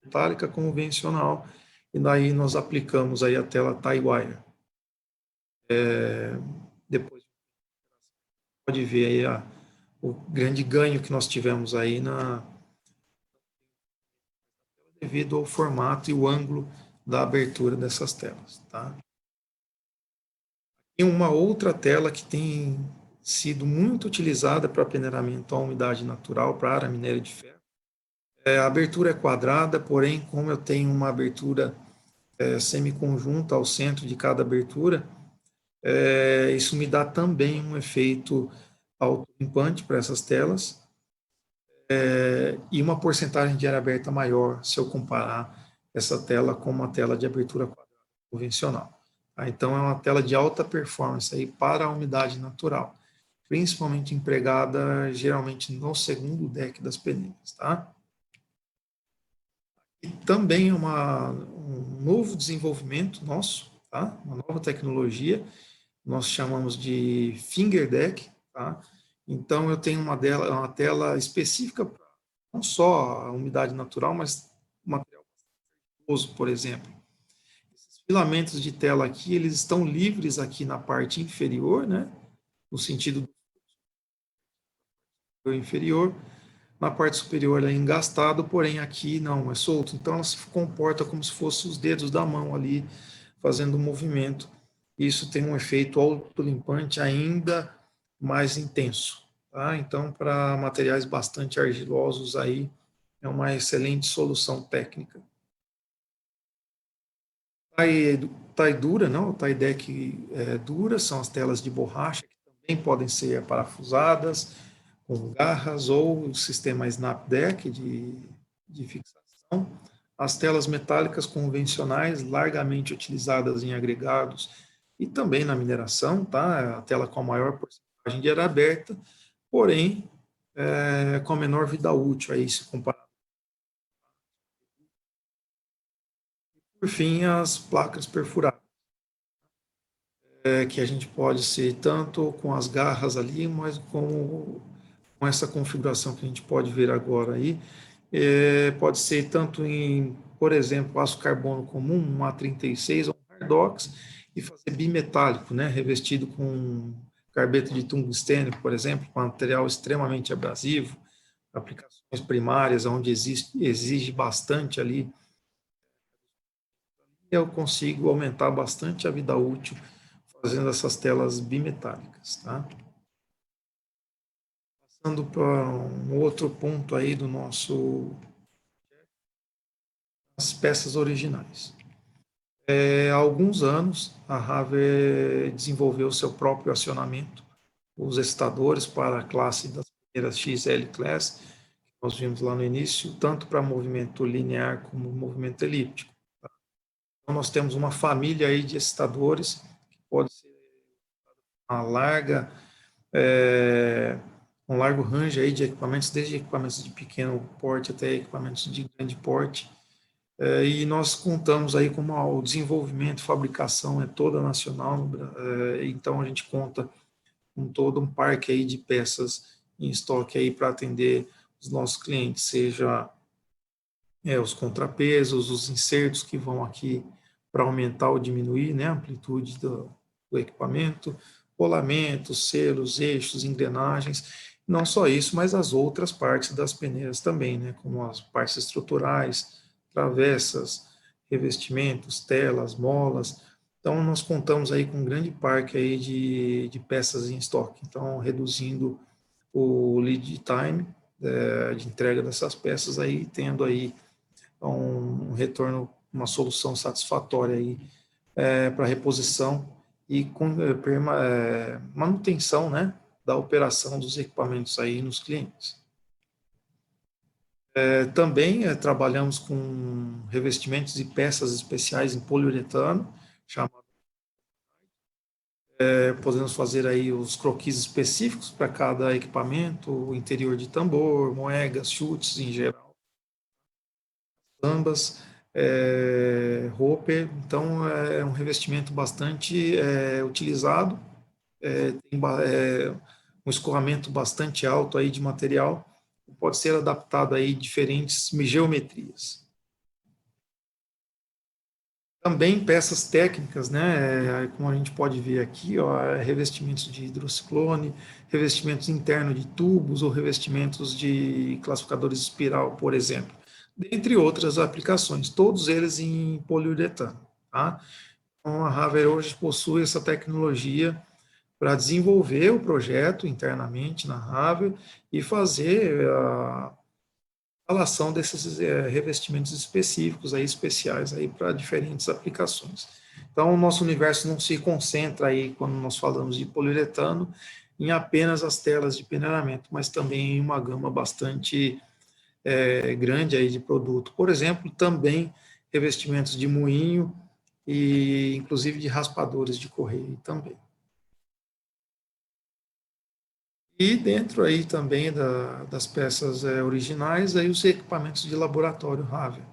metálica convencional, e daí nós aplicamos aí a tela tie-wire. Depois pode ver aí o grande ganho que nós tivemos aí devido ao formato e o ângulo da abertura dessas telas, tá? E uma outra tela que tem sido muito utilizada para peneiramento à umidade natural para área minério de ferro. A abertura é quadrada, porém, como eu tenho uma abertura semiconjunta ao centro de cada abertura, isso me dá também um efeito autolimpante para essas telas, e uma porcentagem de área aberta maior se eu comparar essa tela com uma tela de abertura quadrada convencional. Tá? Então, é uma tela de alta performance aí para a umidade natural, principalmente empregada geralmente no segundo deck das peneiras. Tá? E também é um novo desenvolvimento nosso, tá? Uma nova tecnologia, nós chamamos de finger deck. Tá? Então, eu tenho uma tela específica para não só a umidade natural, mas material por exemplo. Esses filamentos de tela aqui, eles estão livres aqui na parte inferior, né? No sentido do inferior. Na parte superior ela é engastado, porém aqui não, é solto. Então ela se comporta como se fossem os dedos da mão ali, fazendo um movimento. Isso tem um efeito autolimpante ainda mais intenso. Tá? Então, para materiais bastante argilosos aí, é uma excelente solução técnica. tie dura, não, tie deck dura, são as telas de borracha, que também podem ser parafusadas com garras, ou o sistema snap deck de fixação. As telas metálicas convencionais, largamente utilizadas em agregados e também na mineração, tá? A tela com a maior porcentagem de área aberta, porém, com a menor vida útil, aí se comparado. Por fim, as placas perfuradas, que a gente pode ser tanto com as garras ali, mas com essa configuração que a gente pode ver agora aí, pode ser tanto em, por exemplo, aço carbono comum, um A36 ou um Hardox, e fazer bimetálico, né, revestido com carbeto de tungstênio, por exemplo, com material extremamente abrasivo, aplicações primárias, onde exige bastante ali, eu consigo aumentar bastante a vida útil fazendo essas telas bimetálicas, tá? Passando para um outro ponto aí do nosso, as peças originais. Há alguns anos, a Haver desenvolveu seu próprio acionamento, os excitadores para a classe das peneiras XL Class, que nós vimos lá no início, tanto para movimento linear como movimento elíptico. Tá? Então, nós temos uma família aí de excitadores, que pode ser uma larga, um largo range aí de equipamentos, desde equipamentos de pequeno porte até equipamentos de grande porte. E nós contamos aí com o desenvolvimento, fabricação é toda nacional, então a gente conta com todo um parque aí de peças em estoque aí para atender os nossos clientes, seja os contrapesos, os insertos que vão aqui para aumentar ou diminuir, né, a amplitude do equipamento, rolamentos, selos, eixos, engrenagens, não só isso, mas as outras partes das peneiras também, né, como as partes estruturais, travessas, revestimentos, telas, molas. Então, nós contamos aí com um grande parque aí de peças em estoque, então, reduzindo o lead time de entrega dessas peças aí, tendo aí um retorno, uma solução satisfatória aí para reposição e com manutenção, né, da operação dos equipamentos aí nos clientes. Também trabalhamos com revestimentos e peças especiais em poliuretano, podemos fazer aí os croquis específicos para cada equipamento, o interior de tambor, moegas, chutes em geral, ambas, roper, então é um revestimento bastante utilizado, tem um escoamento bastante alto aí de material, pode ser adaptado aí diferentes geometrias. Também peças técnicas, né, como a gente pode ver aqui, ó, revestimentos de hidrociclone, revestimentos internos de tubos ou revestimentos de classificadores de espiral, por exemplo, dentre outras aplicações, todos eles em poliuretano. Tá? Então, a Haver hoje possui essa tecnologia para desenvolver o projeto internamente na Haver e fazer a instalação desses revestimentos específicos, aí, especiais aí para diferentes aplicações. Então, o nosso universo não se concentra aí, quando nós falamos de poliuretano, em apenas as telas de peneiramento, mas também em uma gama bastante grande aí de produto. Por exemplo, também revestimentos de moinho e, inclusive, de raspadores de correio também. E dentro aí também das peças originais, aí os equipamentos de laboratório Haver.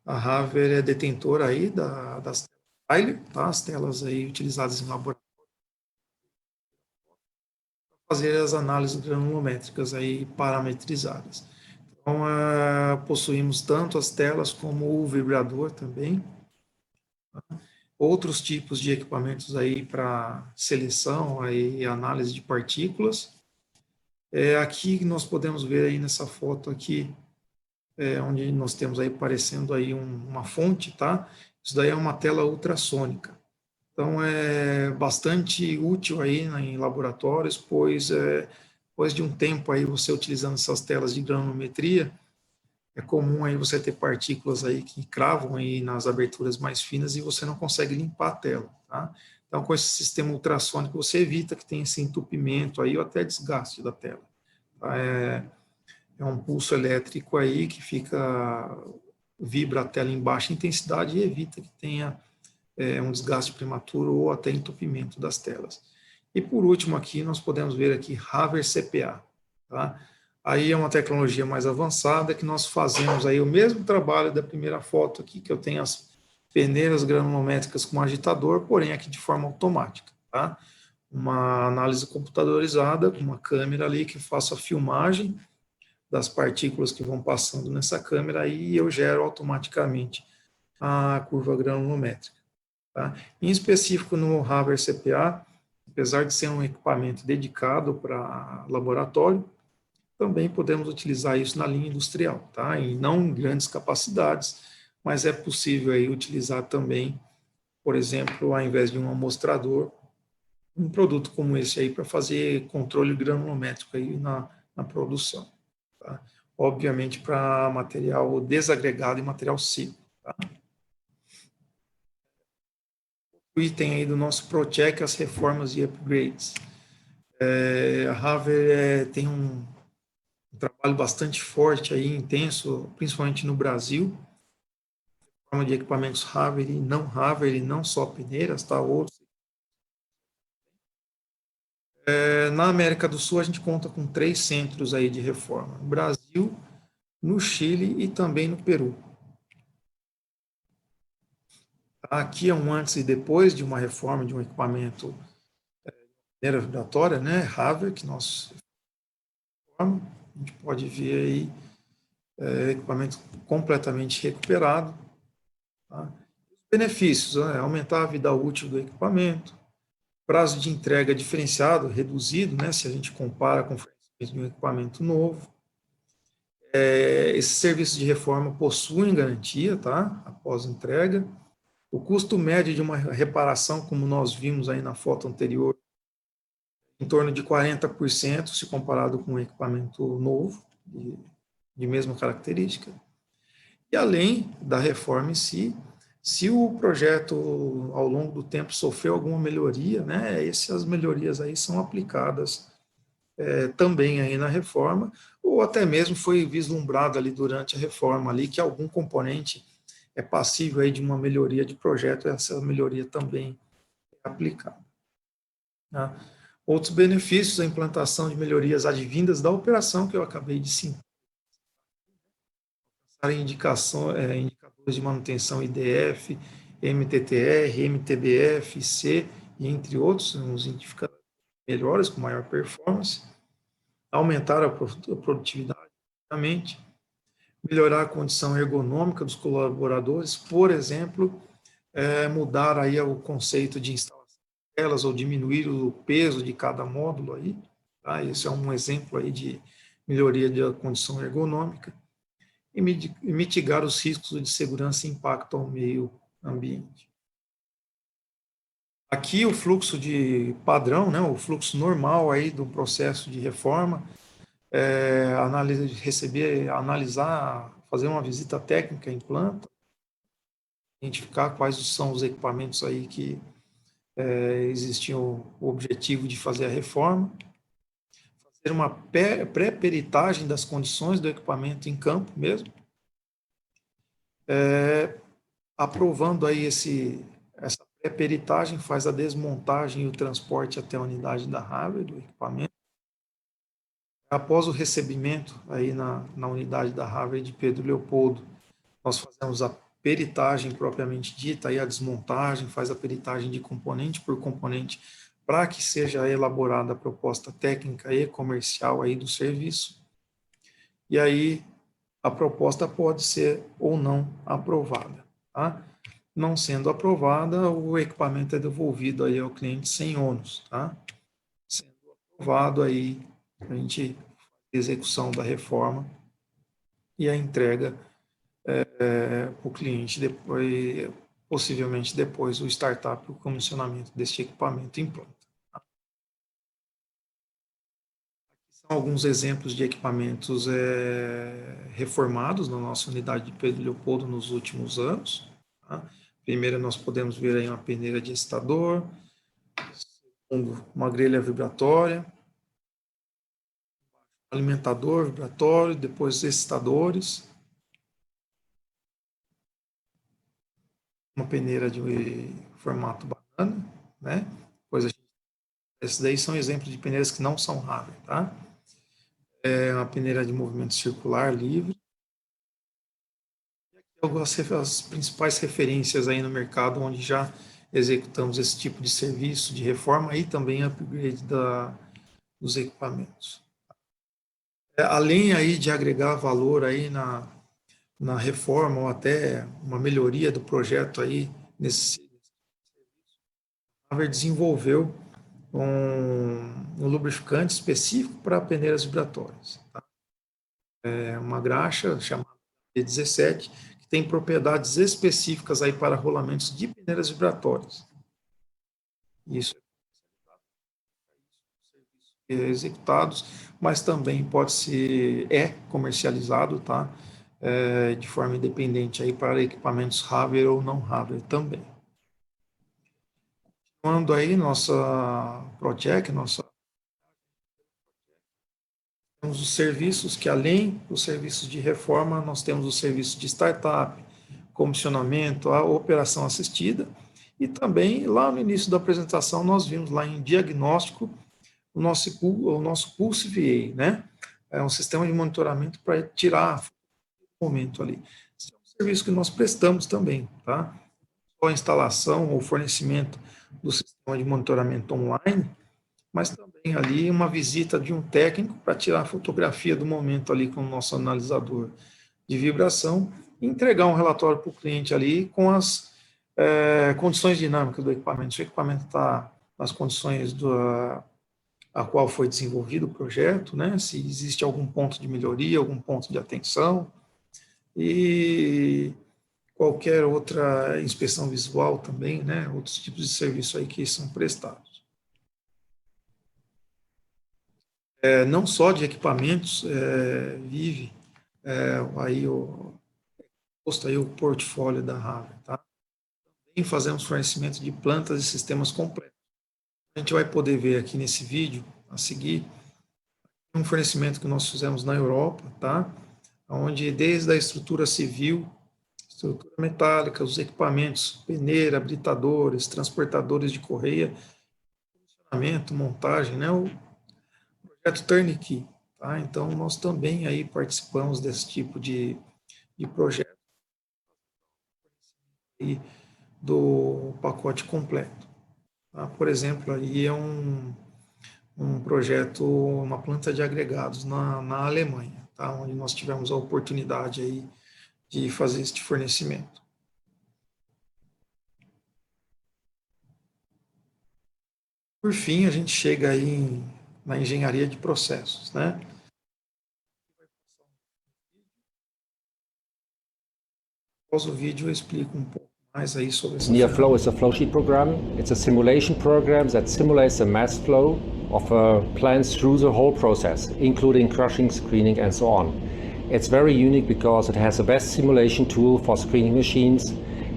A Haver é detentora aí das Tyler, tá? As telas aí utilizadas em laboratório para fazer as análises granulométricas aí parametrizadas. Então, possuímos tanto as telas como o vibrador também, tá? Outros tipos de equipamentos aí para seleção e análise de partículas. Aqui nós podemos ver aí nessa foto aqui, onde nós temos aí aparecendo aí uma fonte, tá? Isso daí é uma tela ultrassônica. Então, é bastante útil aí em laboratórios, pois depois de um tempo aí você utilizando essas telas de granulometria, é comum aí você ter partículas aí que cravam aí nas aberturas mais finas e você não consegue limpar a tela, tá? Então, com esse sistema ultrassônico, você evita que tenha esse entupimento aí ou até desgaste da tela. Tá? É um pulso elétrico aí que vibra a tela em baixa intensidade e evita que tenha um desgaste prematuro ou até entupimento das telas. E por último aqui, nós podemos ver aqui Haver CPA, tá? Aí é uma tecnologia mais avançada que nós fazemos aí o mesmo trabalho da primeira foto aqui, que eu tenho as peneiras granulométricas com agitador, porém aqui de forma automática, tá? Uma análise computadorizada com uma câmera ali que faça a filmagem das partículas que vão passando nessa câmera e eu gero automaticamente a curva granulométrica, tá? Em específico no Haver CPA, apesar de ser um equipamento dedicado para laboratório, também podemos utilizar isso na linha industrial, tá? E não em grandes capacidades, mas é possível aí utilizar também, por exemplo, ao invés de um amostrador, um produto como esse aí para fazer controle granulométrico aí na produção. Tá? Obviamente para material desagregado e material seco. Tá? O item aí do nosso ProCheck, as reformas e upgrades. A Haver tem um trabalho bastante forte aí, intenso, principalmente no Brasil, forma de equipamentos Haver e não só peneiras, tá? Outros. Na América do Sul, a gente conta com 3 centros aí de reforma, no Brasil, no Chile e também no Peru. Aqui é um antes e depois de uma reforma de um equipamento peneira vibratória, né, Haver, que nós reformamos. A gente pode ver aí equipamento completamente recuperado. Tá? Os benefícios, né, aumentar a vida útil do equipamento, prazo de entrega diferenciado, reduzido, né, se a gente compara com o fornecimento de um equipamento novo. Esses serviços de reforma possuem garantia, tá, após entrega. O custo médio de uma reparação, como nós vimos aí na foto anterior, em torno de 40% se comparado com um equipamento novo, de mesma característica. E além da reforma em si, se o projeto ao longo do tempo sofreu alguma melhoria, né, essas melhorias aí são aplicadas também aí na reforma, ou até mesmo foi vislumbrado ali durante a reforma ali que algum componente é passível aí de uma melhoria de projeto, essa melhoria também é aplicada. Tá? Outros benefícios, a implantação de melhorias advindas da operação, que eu acabei de citar, indicadores de manutenção IDF, MTTR, MTBF, C, e entre outros, uns indicadores melhores, com maior performance, aumentar a produtividade, obviamente, melhorar a condição ergonômica dos colaboradores, por exemplo, mudar aí o conceito de instalação de telas ou diminuir o peso de cada módulo aí, tá? Esse é um exemplo aí de melhoria da condição ergonômica, e mitigar os riscos de segurança e impacto ao meio ambiente. Aqui o fluxo de padrão, né, o fluxo normal aí do processo de reforma, analisar, fazer uma visita técnica em planta, identificar quais são os equipamentos aí que existiam o objetivo de fazer a reforma, fazer uma pré-peritagem das condições do equipamento em campo mesmo, aprovando aí essa pré-peritagem, faz a desmontagem e o transporte até a unidade da Haver do equipamento. Após o recebimento aí na unidade da Haver de Pedro Leopoldo, nós fazemos a peritagem propriamente dita, aí a desmontagem, faz a peritagem de componente por componente, para que seja elaborada a proposta técnica e comercial aí do serviço. E aí a proposta pode ser ou não aprovada. Tá? Não sendo aprovada, o equipamento é devolvido aí ao cliente sem ônus. Tá? Sendo aprovado, aí a gente faz a execução da reforma e a entrega para o cliente, depois, possivelmente depois o startup, o comissionamento deste equipamento em planta. Aqui são alguns exemplos de equipamentos reformados na nossa unidade de Pedro Leopoldo nos últimos anos. Tá? Primeiro nós podemos ver aí uma peneira de excitador, segundo, uma grelha vibratória, alimentador vibratório, depois excitadores, uma peneira de formato banana, né? Esses daí são exemplos de peneiras que não são Haver, tá? Uma peneira de movimento circular livre. E aqui as principais referências aí no mercado onde já executamos esse tipo de serviço de reforma e também upgrade dos equipamentos. Além aí de agregar valor aí na reforma ou até uma melhoria do projeto aí nesse serviço, a Haver desenvolveu um lubrificante específico para peneiras vibratórias. Tá? Uma graxa chamada P17, que tem propriedades específicas aí para rolamentos de peneiras vibratórias. Isso executados, mas também pode ser, comercializado, tá? De forma independente aí para equipamentos hardware ou não hardware também. Quando aí nossa Procheck, temos os serviços que, além dos serviços de reforma, nós temos o serviço de startup, comissionamento, a operação assistida, e também, lá no início da apresentação, nós vimos lá em diagnóstico o nosso Pulse VA, né? É um sistema de monitoramento para tirar o momento ali. Esse é um serviço que nós prestamos também, tá? Só a instalação ou fornecimento do sistema de monitoramento online, mas também ali uma visita de um técnico para tirar a fotografia do momento ali com o nosso analisador de vibração e entregar um relatório para o cliente ali com as condições dinâmicas do equipamento. Se o equipamento está nas condições a qual foi desenvolvido o projeto, né? Se existe algum ponto de melhoria, algum ponto de atenção e qualquer outra inspeção visual também, né? Outros tipos de serviço aí que são prestados. Não só de equipamentos vive aí o portfólio da Haver, tá? Também fazemos fornecimento de plantas e sistemas completos. A gente vai poder ver aqui nesse vídeo, a seguir, um fornecimento que nós fizemos na Europa, tá? Onde desde a estrutura civil, estrutura metálica, os equipamentos, peneira, habilitadores, transportadores de correia, funcionamento, montagem, né? O projeto turnkey, tá? Então, nós também aí participamos desse tipo de projeto e do pacote completo. Tá? Por exemplo, aí é um projeto, uma planta de agregados na Alemanha, tá? Onde nós tivemos a oportunidade aí de fazer este fornecimento. Por fim, a gente chega aí na engenharia de processos, né? Após o vídeo eu explico um pouco mais aí sobre essa NearFlow is a flow sheet program. It's a simulation program that simulates the mass flow of a plant through the whole process, including crushing, screening, and so on. It's very unique because it has the best simulation tool for screening machines.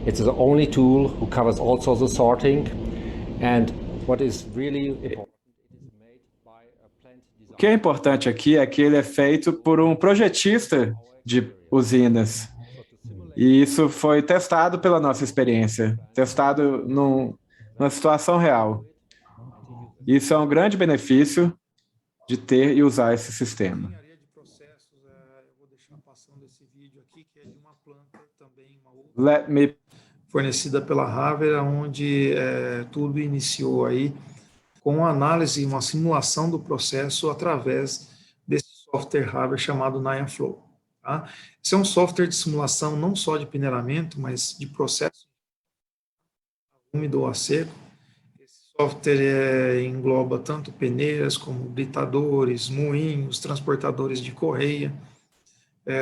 It's the only tool who covers also the sorting. And what is really important, it is made by a plant designer. O que é importante aqui é que ele é feito por um projetista de usinas. E isso foi testado pela nossa experiência, testado numa situação real. Isso é um grande benefício de ter e usar esse sistema. Engenharia de processos, eu vou deixar passando esse vídeo aqui, que é de uma planta também, uma outra fornecida pela Haver, onde tudo iniciou aí com análise e uma simulação do processo através desse software Haver chamado NearFlow. Tá? Esse é um software de simulação não só de peneiramento, mas de processo úmido ou a seco. Esse software engloba tanto peneiras como britadores, moinhos, transportadores de correia,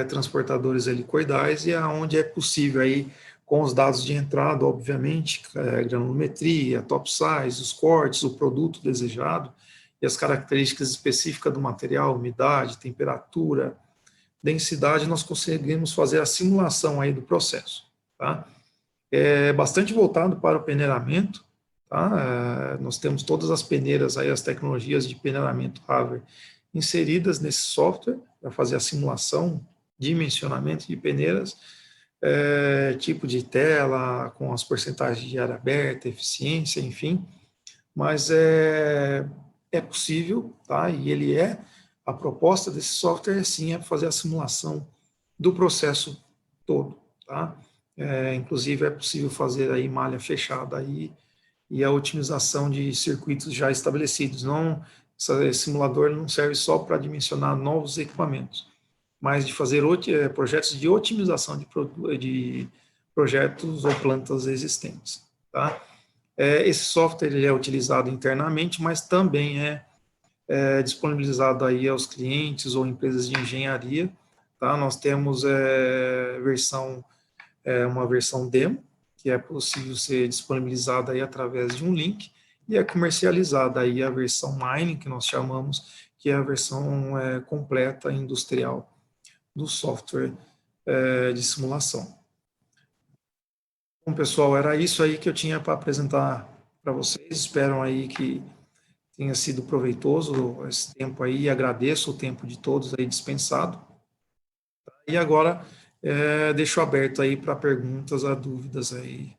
transportadores helicoidais, e aonde é possível aí, com os dados de entrada, obviamente, granulometria, top size, os cortes, o produto desejado e as características específicas do material, umidade, temperatura, densidade, nós conseguimos fazer a simulação aí do processo, tá? É bastante voltado para o peneiramento, tá? Nós temos todas as peneiras aí, as tecnologias de peneiramento Haver inseridas nesse software para fazer a simulação, dimensionamento de peneiras, tipo de tela, com as porcentagens de área aberta, eficiência, enfim, mas é possível, tá? E ele a proposta desse software, sim, é fazer a simulação do processo todo, tá? Inclusive, é possível fazer aí malha fechada aí, e a otimização de circuitos já estabelecidos. Esse simulador não serve só para dimensionar novos equipamentos, mas de fazer projetos de otimização de projetos ou plantas existentes, tá? Esse software ele é utilizado internamente, mas também disponibilizado aí aos clientes ou empresas de engenharia, tá? Nós temos uma versão demo, que é possível ser disponibilizada aí através de um link, e é comercializada aí a versão Mining, que nós chamamos, que é a versão completa industrial do software de simulação. Bom, pessoal, era isso aí que eu tinha para apresentar para vocês. Espero aí que tenha sido proveitoso esse tempo aí, e agradeço o tempo de todos aí dispensado. E agora, deixo aberto aí para perguntas ou dúvidas aí.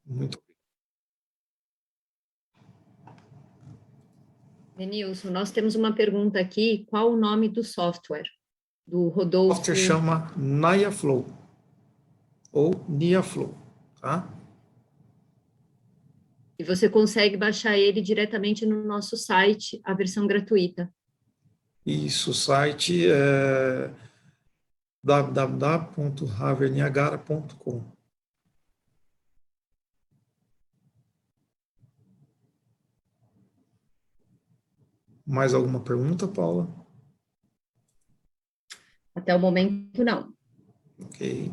Muito obrigado. Denilson, nós temos uma pergunta aqui, qual o nome do software? Do Rodolfo... O software chama NiaFlow, ou NiaFlow, tá? E você consegue baixar ele diretamente no nosso site, a versão gratuita. Isso, o site é www.harvardniagara.com. Mais alguma pergunta, Paula? Até o momento, não. Ok.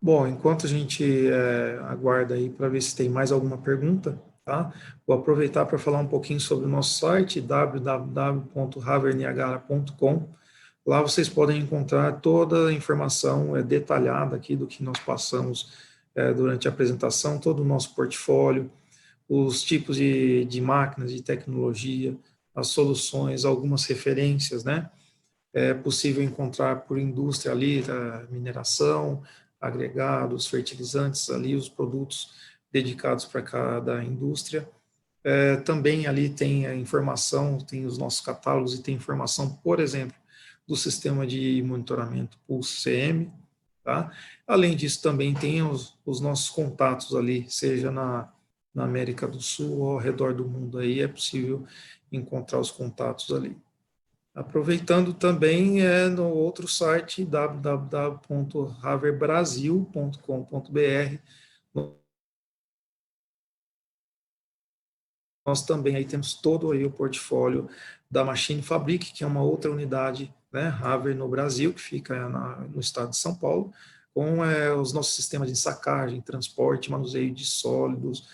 Bom, enquanto a gente aguarda aí para ver se tem mais alguma pergunta, tá? Vou aproveitar para falar um pouquinho sobre o nosso site, www.harvardniagara.com. Lá vocês podem encontrar toda a informação detalhada aqui do que nós passamos durante a apresentação, todo o nosso portfólio, os tipos de máquinas, de tecnologia, as soluções, algumas referências, né? É possível encontrar por indústria ali, mineração, agregados, fertilizantes, ali os produtos dedicados para cada indústria. Também ali tem a informação, tem os nossos catálogos e tem informação, por exemplo, do sistema de monitoramento Pulse CM, tá? Além disso, também tem os nossos contatos ali, seja na América do Sul ou ao redor do mundo, aí é possível encontrar os contatos ali. Aproveitando também no outro site, www.harvardbrasil.com.br, nós também aí temos todo aí o portfólio da Machine Fabric, que é uma outra unidade, né, Harvard no Brasil, que fica no estado de São Paulo, com os nossos sistemas de sacagem, transporte, manuseio de sólidos,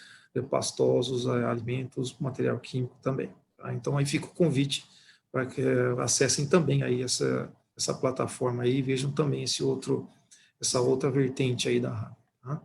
pastosos, alimentos, material químico também. Tá? Então aí fica o convite para que acessem também aí essa plataforma aí e vejam também essa outra vertente aí da Harvard. Tá?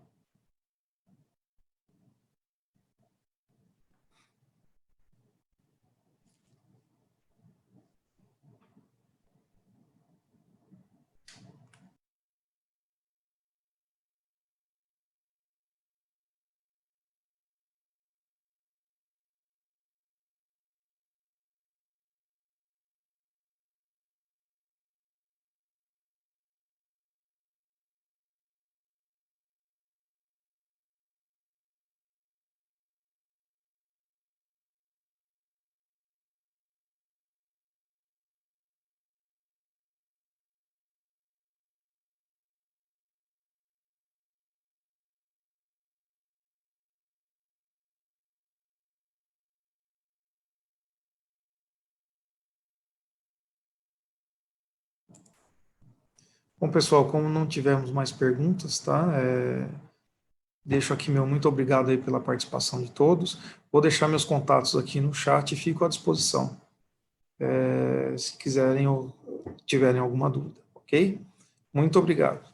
Bom, pessoal, como não tivemos mais perguntas, tá? Deixo aqui meu muito obrigado aí pela participação de todos. Vou deixar meus contatos aqui no chat e fico à disposição, se quiserem ou tiverem alguma dúvida, ok? Muito obrigado.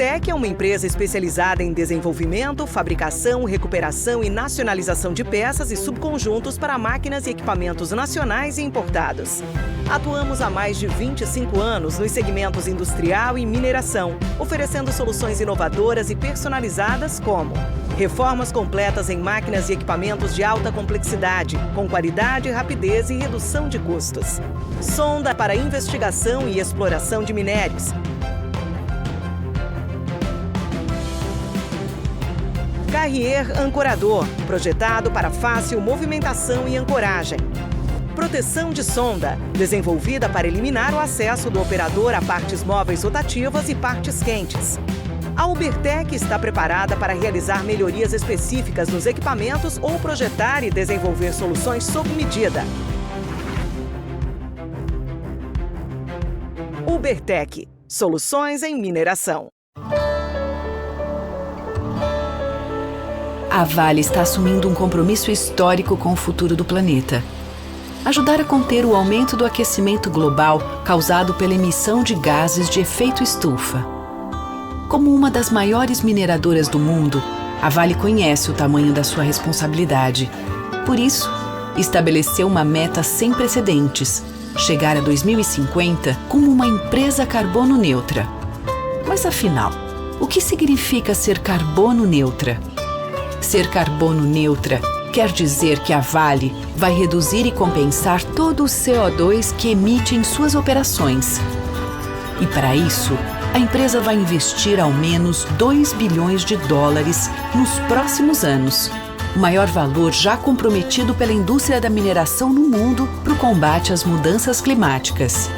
Ubertec é uma empresa especializada em desenvolvimento, fabricação, recuperação e nacionalização de peças e subconjuntos para máquinas e equipamentos nacionais e importados. Atuamos há mais de 25 anos nos segmentos industrial e mineração, oferecendo soluções inovadoras e personalizadas como reformas completas em máquinas e equipamentos de alta complexidade, com qualidade, rapidez e redução de custos. Sonda para investigação e exploração de minérios. Carrier ancorador, projetado para fácil movimentação e ancoragem. Proteção de sonda, desenvolvida para eliminar o acesso do operador a partes móveis rotativas e partes quentes. A Ubertec está preparada para realizar melhorias específicas nos equipamentos ou projetar e desenvolver soluções sob medida. Ubertec, soluções em mineração. A Vale está assumindo um compromisso histórico com o futuro do planeta. Ajudar a conter o aumento do aquecimento global causado pela emissão de gases de efeito estufa. Como uma das maiores mineradoras do mundo, a Vale conhece o tamanho da sua responsabilidade. Por isso, estabeleceu uma meta sem precedentes: chegar a 2050 como uma empresa carbono neutra. Mas afinal, o que significa ser carbono neutra? Ser carbono neutra quer dizer que a Vale vai reduzir e compensar todo o CO2 que emite em suas operações. E para isso, a empresa vai investir ao menos $2 bilhões nos próximos anos, o maior valor já comprometido pela indústria da mineração no mundo para o combate às mudanças climáticas.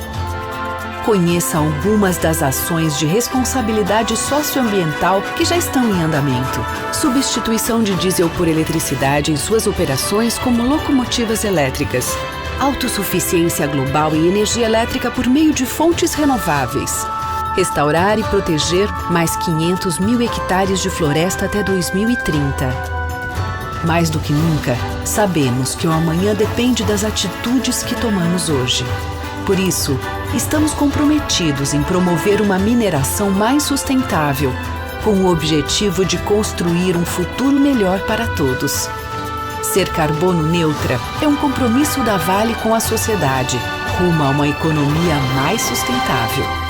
Conheça algumas das ações de responsabilidade socioambiental que já estão em andamento. Substituição de diesel por eletricidade em suas operações como locomotivas elétricas. Autossuficiência global em energia elétrica por meio de fontes renováveis. Restaurar e proteger mais 500 mil hectares de floresta até 2030. Mais do que nunca, sabemos que o amanhã depende das atitudes que tomamos hoje. Por isso, estamos comprometidos em promover uma mineração mais sustentável, com o objetivo de construir um futuro melhor para todos. Ser carbono neutra é um compromisso da Vale com a sociedade, rumo a uma economia mais sustentável.